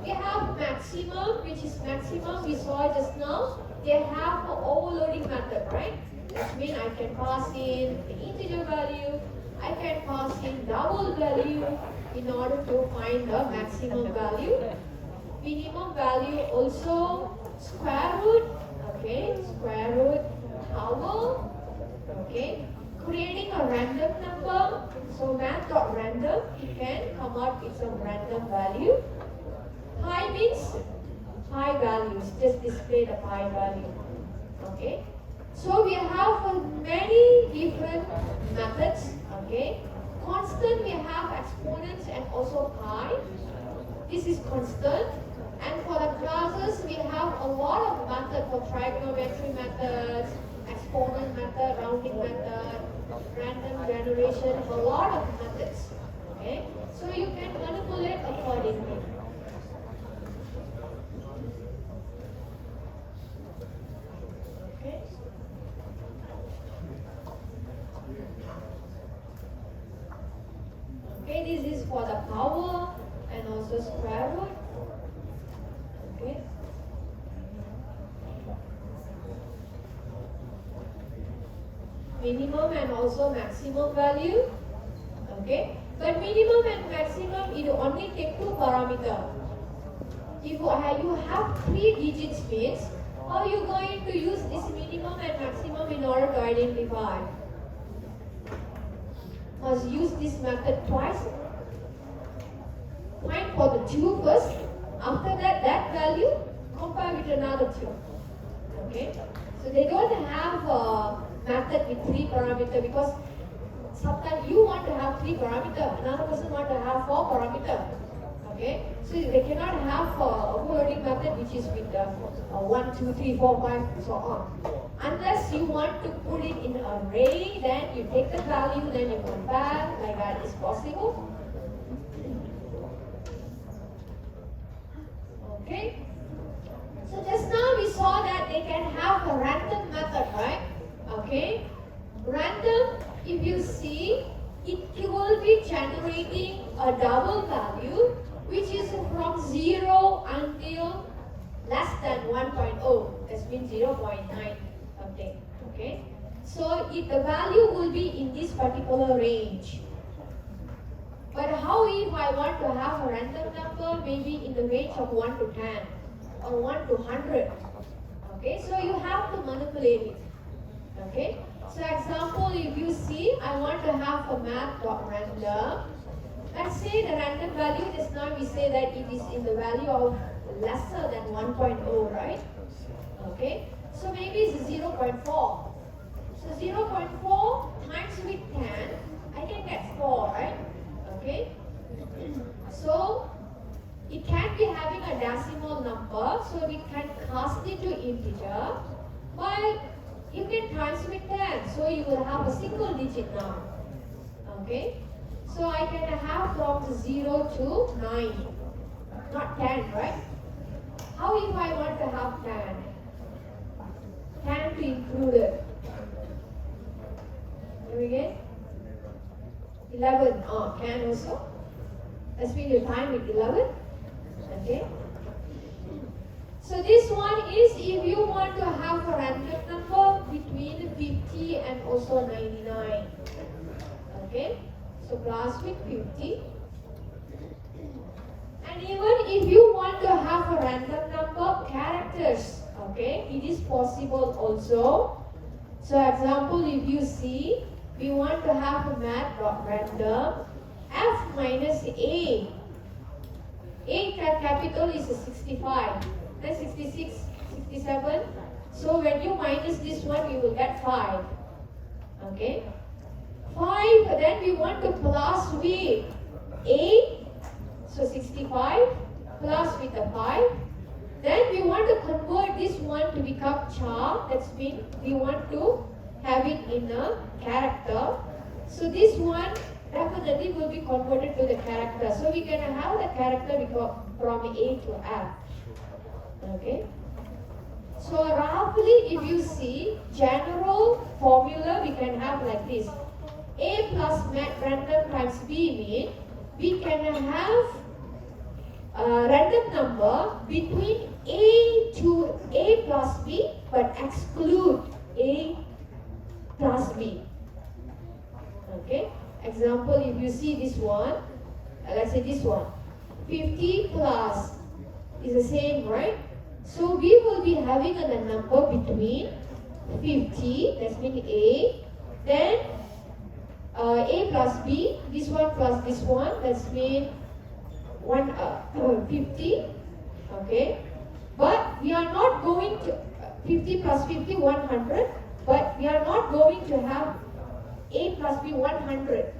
We have maximum, which is maximum we saw just now. They have an overloading method, right? That means I can pass in the integer value. I can pass in double value in order to find the maximum value. Minimum value also square root. Okay, square root power. Okay. Creating a random number, so math.random, it can come out with some random value. Pi means pi values, just display the pi value. Okay, so we have many different methods. Okay, constant we have exponents and also pi. This is constant. And for the classes, we have a lot of methods for trigonometry methods, exponent method, rounding method, random generation, a lot of methods. Okay, so you can manipulate accordingly. Okay. Okay, this is for the power and also square root. Okay. Minimum and also maximum value. Okay, but minimum and maximum it only take two parameters. If you have 3 digits means, how are you going to use this minimum and maximum in order to identify? Must use this method twice. Find for the 2 first. After that value compare with another 2. Okay, so they don't have a method with 3 parameters because sometimes you want to have 3 parameters, another person want to have 4 parameters. Okay, so they cannot have a overloading method which is with 1, 2, 3, 4, 5, and so on. Unless you want to put it in an array, then you take the value, then you compare, like that is possible. Okay, so just now we saw that they can have a random method, right? Okay, random if you see, it will be generating a double value which is from 0 until less than 1.0. That means 0.9 something. Okay? So the value will be in this particular range. But how if I want to have a random number maybe in the range of 1 to 10 or 1 to 100? Okay, so you have to manipulate it. Okay, so example, if you see, I want to have a math.random. Let's say the random value, just now we say that it is in the value of lesser than 1.0, right? Okay, so maybe it's 0.4. So 0.4 times with 10, I can get 4, right? Okay, so it can be having a decimal number, so we can cast it to integer, but you can times with 10, so you will have a single digit now. Okay, so I can have from 0 to 9, not 10, right? How if I want to have 10? 10 to include it. Here we go. 11, can also. That means you time with 11. Okay. So this one is if you want to have a random number between 50 and also 99. Okay. So plus with 50. And even if you want to have a random number characters, okay, it is possible also. So example, if you see, we want to have a math.random f minus a. A capital is 65, then 66, 67. So when you minus this one, you will get 5. Okay? 5, then we want to plus with a, so 65, plus with a 5. Then we want to convert this one to become char, that means we want to have it in a character. So this one definitely will be converted to the character. So we can have the character from A to F. Okay. So roughly, if you see general formula, we can have like this: A plus random times B means we can have a random number between A to A plus B, but exclude A plus B. Okay. Example, if you see this one, let's say this one, 50 plus is the same, right? So we will be having a number between 50, that means A, then A plus B, this one plus this one, that means 50, okay? But we are not going to, 50 plus 50, 100, but we are not going to have A plus B 100.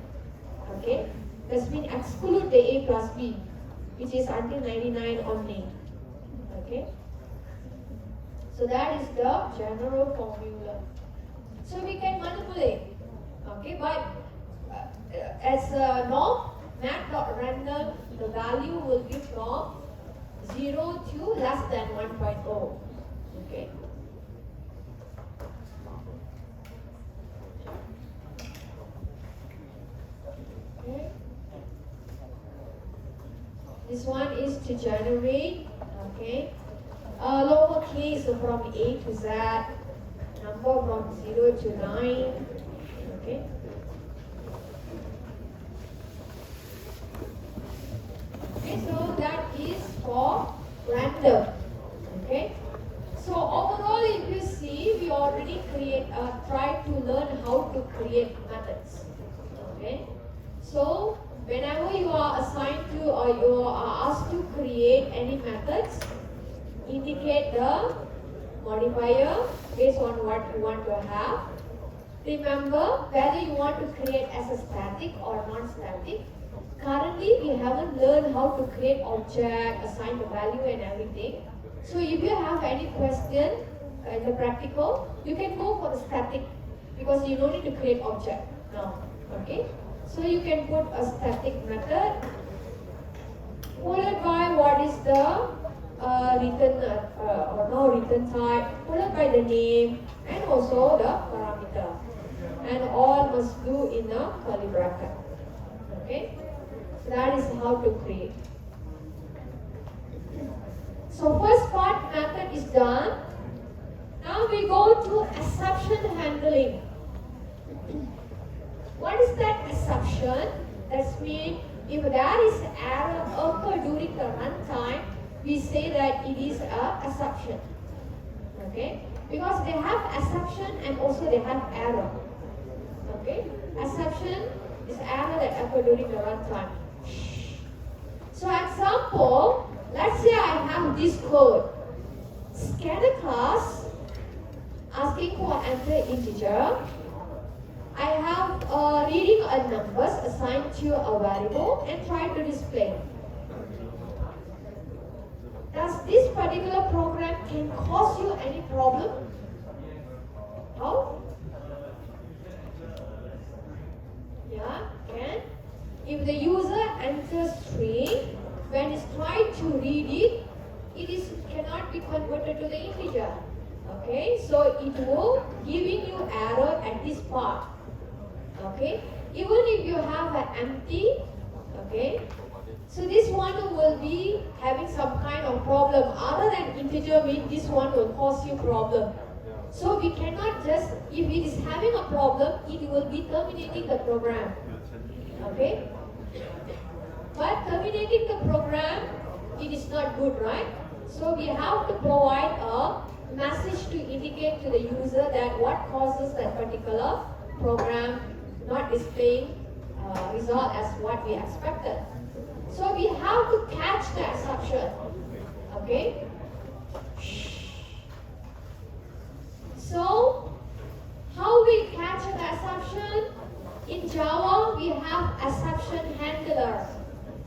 Okay? That means exclude the A plus B, which is until 99 only. Okay? So that is the general formula. So we can manipulate. Okay? But as a norm, math.random, the value will be from 0 to less than 1.0. Okay? Okay. This one is to generate, okay, lowercase from A to Z, number from 0 to 9, okay. Okay, so that is for random, okay. So overall, if you see, we already try to learn how to create methods, okay. So, whenever you are assigned to or you are asked to create any methods, indicate the modifier based on what you want to have. Remember whether you want to create as a static or non-static. Currently, we haven't learned how to create object, assign the value and everything. So, if you have any question in the practical, you can go for the static because you don't need to create object now. Okay? So you can put a static method followed by what is the return or no return type, followed by the name and also the parameter. and all must do in a curly bracket. Okay, so that is how to create. So first part method is done. Now we go to assumption handling. What is that assumption? That means if there is error occur during the runtime, we say that it is a assumption. Okay? Because they have assumption and also they have error. Okay? Assumption is error that occur during the runtime. So example, let's say I have this code. Scatter class asking for enter integer. I have reading a numbers assigned to a variable and try to display. Does this particular program can cause you any problem? How? Yeah, can. If the user enters string, when it's tried to read it, cannot be converted to the integer. Okay, so it will giving you error at this part. Okay, even if you have an empty, okay, so this one will be having some kind of problem. Other than integer mean this one will cause you problem. So we cannot just, if it is having a problem, it will be terminating the program. Okay, but terminating the program, it is not good, right? So we have to provide a message to indicate to the user that what causes that particular program not displaying result as what we expected. So we have to catch the exception. Okay? So how we catch the exception? In Java we have exception handler.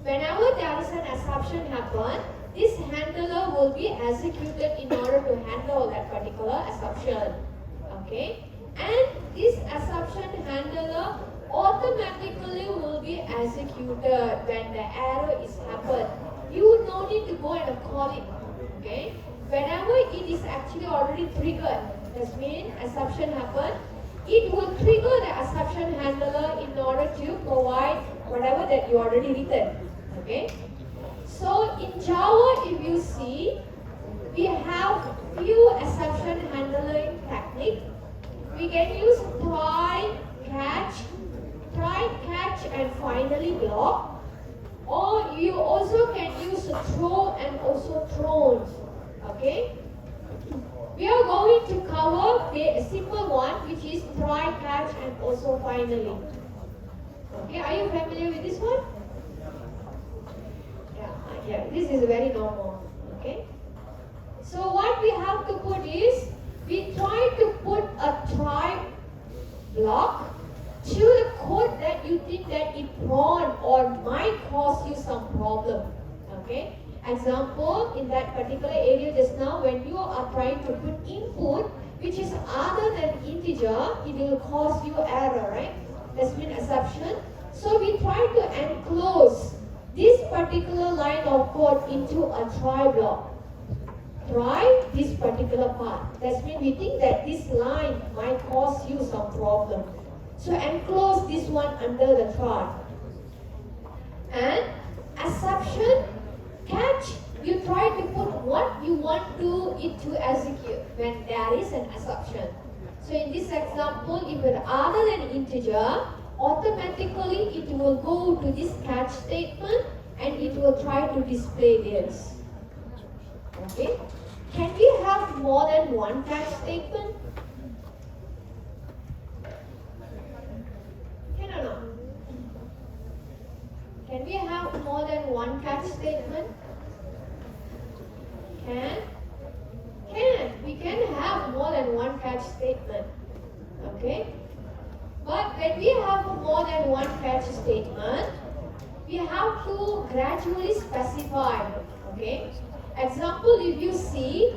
Whenever there is an exception happen, this handler will be executed in order to handle that particular exception. Okay? And this exception handler automatically will be executed when the error is happened. You no need to go and call it. Okay? Whenever it is actually already triggered, that means exception happened, it will trigger the exception handler in order to provide whatever that you already written. Okay? So in Java, if you see, we have few exception handling technique. We can use try, catch, and finally block. Or you also can use throw and also thrown. Okay? We are going to cover the simple one, which is try, catch, and also finally. Okay, are you familiar with this one? Yeah, this is very normal. Okay. So what we have to put is, we try to put a try block to the code that you think that it prone or might cause you some problem. Okay. Example, in that particular area just now, when you are trying to put input, which is other than integer, it will cause you error, right? That's been exception. So we try to enclose this particular line of code into a try block. Try this particular part. That means we think that this line might cause you some problem. So enclose this one under the try. And exception, catch, you try to put what you want it to execute when there is an exception. So in this example, if it other than integer, automatically it will go to this catch statement and it will try to display this. Okay? Can we have more than one catch statement? Can or not? Can we have more than one catch statement? Can? Can. We can have more than one catch statement. Okay? But when we have more than one catch statement, we have to gradually specify. Okay? Example, if you see,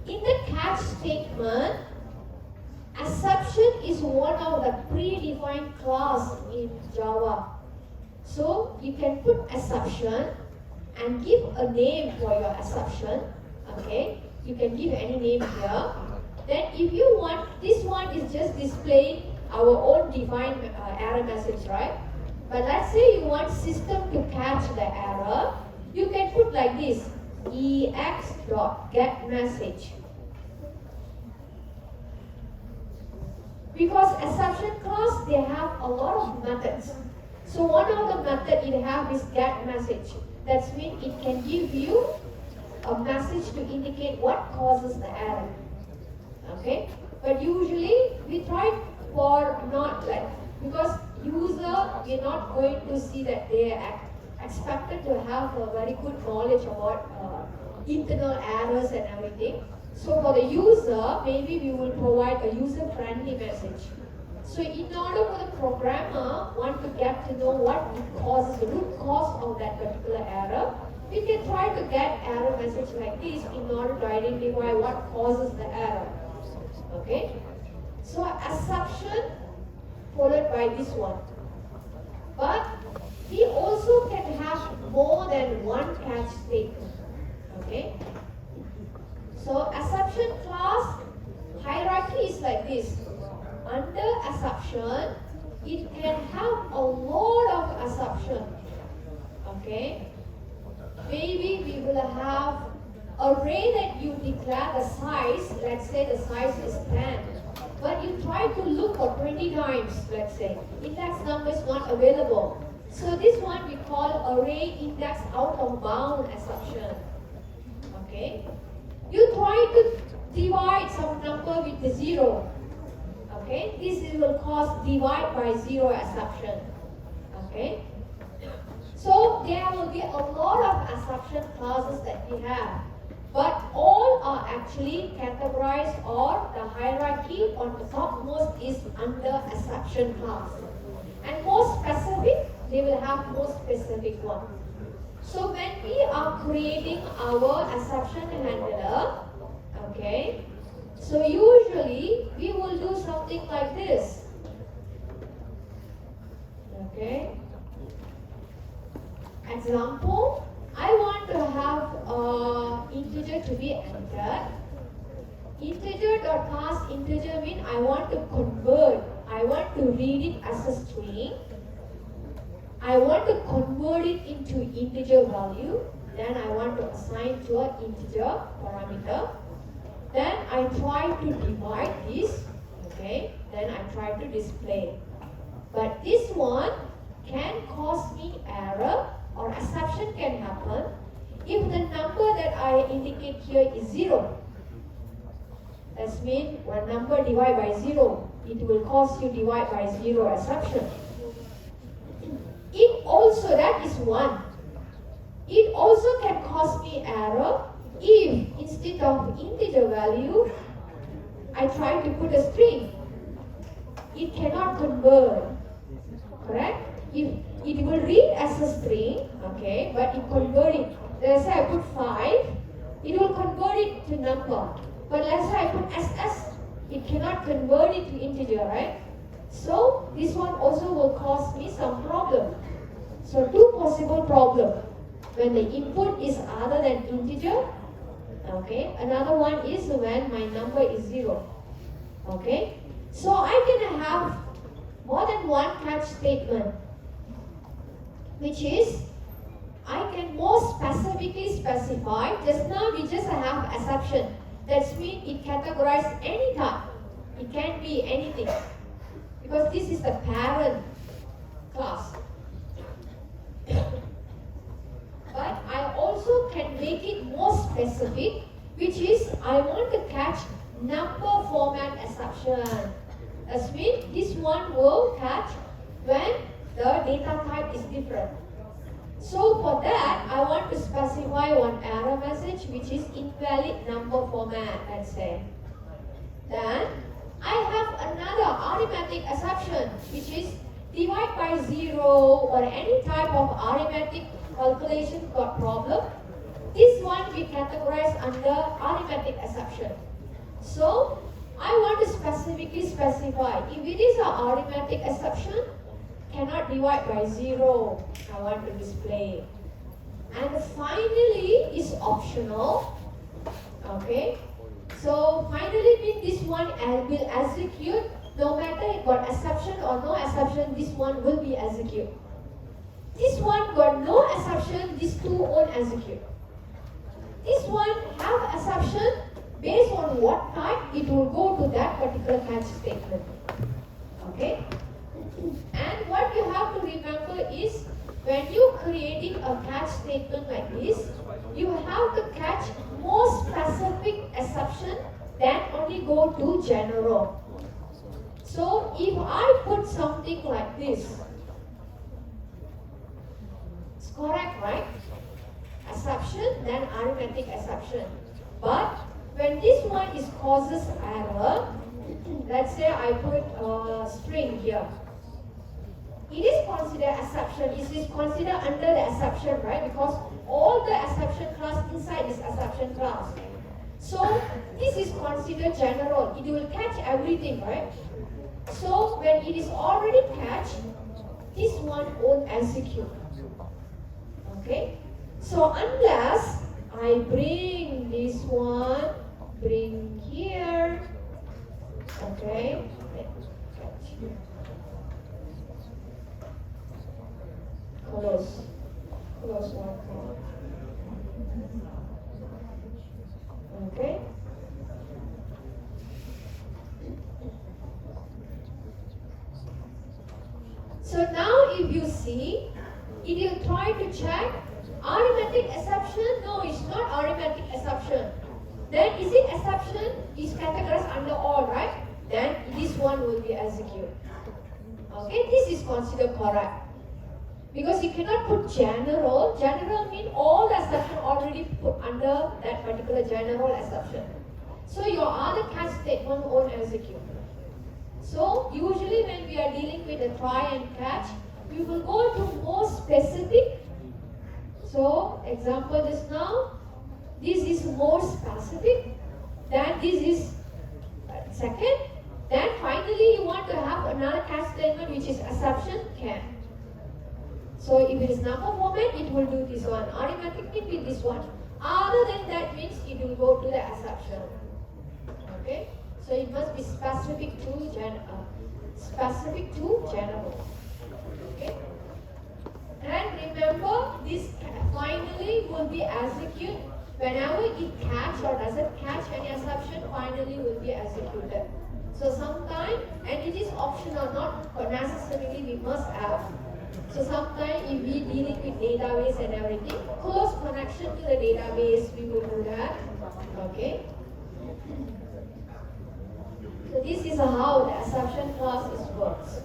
in the catch statement, exception is one of the predefined class in Java. So you can put exception and give a name for your exception. Okay? You can give any name here. Then if you want, this one is just displaying our own defined error message, right? But let's say you want system to catch the error, you can put like this, ex.getMessage. Because exception class, they have a lot of methods. So one of the method it have is getMessage. That means it can give you a message to indicate what causes the error. Okay? But usually we try for not like, because user, we're not going to see that they are expected to have a very good knowledge about internal errors and everything. So for the user, maybe we will provide a user-friendly message. So in order for the programmer want to get to know what causes the root cause of that particular error, we can try to get error message like this in order to identify what causes the error. Okay? So assumption followed by this one. But we also can have more than one catch statement. Okay? So assumption class hierarchy is like this. Under assumption, it can have a lot of assumption. Okay? Maybe we will have array that you declare the size, let's say the size is 10. But you try to look for 20 times, let's say. Index number is not available. So this one we call array index out of bound assumption. Okay? You try to divide some number with the 0. Okay? This will cause divide by 0 assumption. Okay? So there will be a lot of assumption clauses that we have. But all are actually categorized, or the hierarchy on the topmost is under assumption class. And more specific, they will have more specific one. So when we are creating our assumption handler, okay, so usually we will do something like this. Okay. Example, I want to have integer to be entered. Integer.pass integer means I want to convert. I want to read it as a string. I want to convert it into integer value. Then I want to assign to an integer parameter. Then I try to divide this. Okay. Then I try to display. But this one can cause me error, or exception can happen if the number that I indicate here is 0. That means when number divided by 0, it will cause you divide by 0 exception. It also, that is 1. It also can cause me error if instead of integer value, I try to put a string. It cannot convert. Correct? If it will read as a string, okay, but it convert it. Let's say I put 5, it will convert it to number. But let's say I put SS, it cannot convert it to integer, right? So this one also will cause me some problem. So two possible problems. When the input is other than integer, okay. Another one is when my number is 0, okay. So I can have more than one catch statement, which is I can more specifically specify. Just now we just have exception. That means it categorizes any type. It can be anything, because this is the parent class. But I also can make it more specific, which is I want to catch number format exception. That means this one will catch when the data type is different. So for that, I want to specify one error message, which is invalid number format, let's say. Then I have another arithmetic exception, which is divide by 0 or any type of arithmetic calculation problem. This one we categorize under arithmetic exception. So I want to specifically specify if it is an arithmetic exception, cannot divide by 0. I want to display. And finally is optional. Okay. So finally mean this one will execute no matter it got exception or no exception, this one will be execute. This one got no exception, these two won't execute. This one have exception, based on what type, it will go to that particular catch statement. Okay? And what you have to remember is, when you creating a catch statement like this, you have to catch more specific exception than only go to general. So if I put something like this, it's correct, right? Exception, then arithmetic exception. But when this one is causes error, let's say I put a string here. It is considered exception. It is considered under the exception, right? Because all the exception class inside is exception class. So this is considered general. It will catch everything, right? So when it is already catch, this one won't execute. Okay? So unless I bring this one, bring here, okay? Close one. Okay? So now if you see, it will try to check arithmetic exception. No, it's not arithmetic exception. Then is it exception? Is categorized under all, right? Then this one will be executed. Okay, this is considered correct. Because you cannot put general. General means all exception already put under that particular general exception. So your other catch statement won't execute. So usually when we are dealing with a try and catch, we will go to more specific. So example just now, this is more specific, then this is second, then finally you want to have another catch statement which is exception can. So if it is number format, it will do this one. Arithmetic means with this one. Other than that means it will go to the exception. Okay? So it must be specific to general. Okay? And remember, this finally will be executed whenever it catch or doesn't catch any exception. Finally will be executed. So sometimes, and it is optional, not necessarily we must have. So sometimes if we dealing with database and everything, close connection to the database, we will do that. Okay. So this is how the exception class works.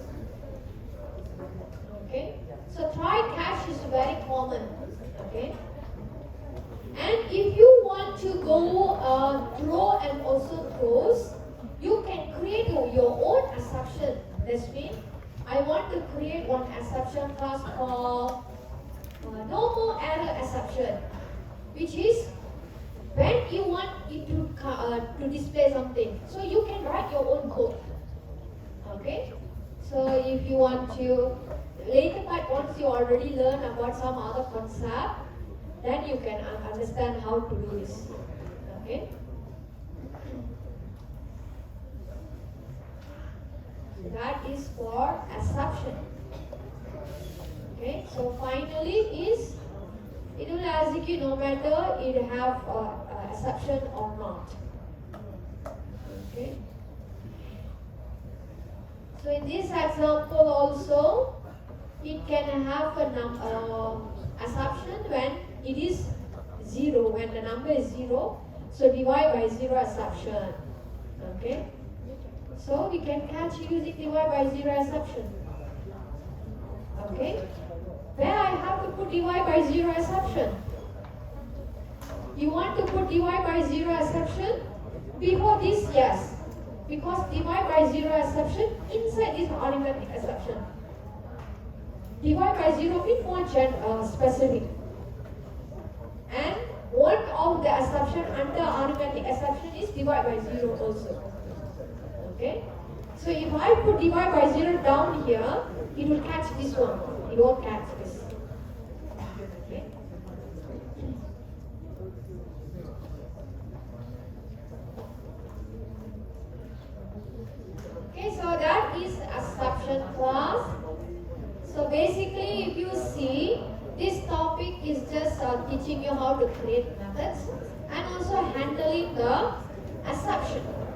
Okay. So try catch is very common. Okay. And if you want to go throw and also throws, you can create your own exception. That means I want to create one exception class called no more error exception, which is when you want it to display something. So you can write your own code. Okay? So if you want to, later part once you already learn about some other concept, then you can understand how to do this. Okay? That is for exception. Okay, so finally is it will execute no matter it have exception or not. Okay. So in this example also, it can have a exception when it is 0, when the number is 0. So divide by 0 exception. Okay. So we can catch using divide by 0 exception. Okay? Where I have to put divide by 0 exception? You want to put divide by 0 exception? Before this, yes. Because divide by 0 exception, inside is arithmetic exception. Divide by 0 is more specific. And one of the exception under arithmetic exception is divide by 0 also. Okay? So if I put divide by 0 down here, it will catch this one. It won't catch this. Okay? basically, if you see, this topic is just teaching you how to create methods and also handling the assumption.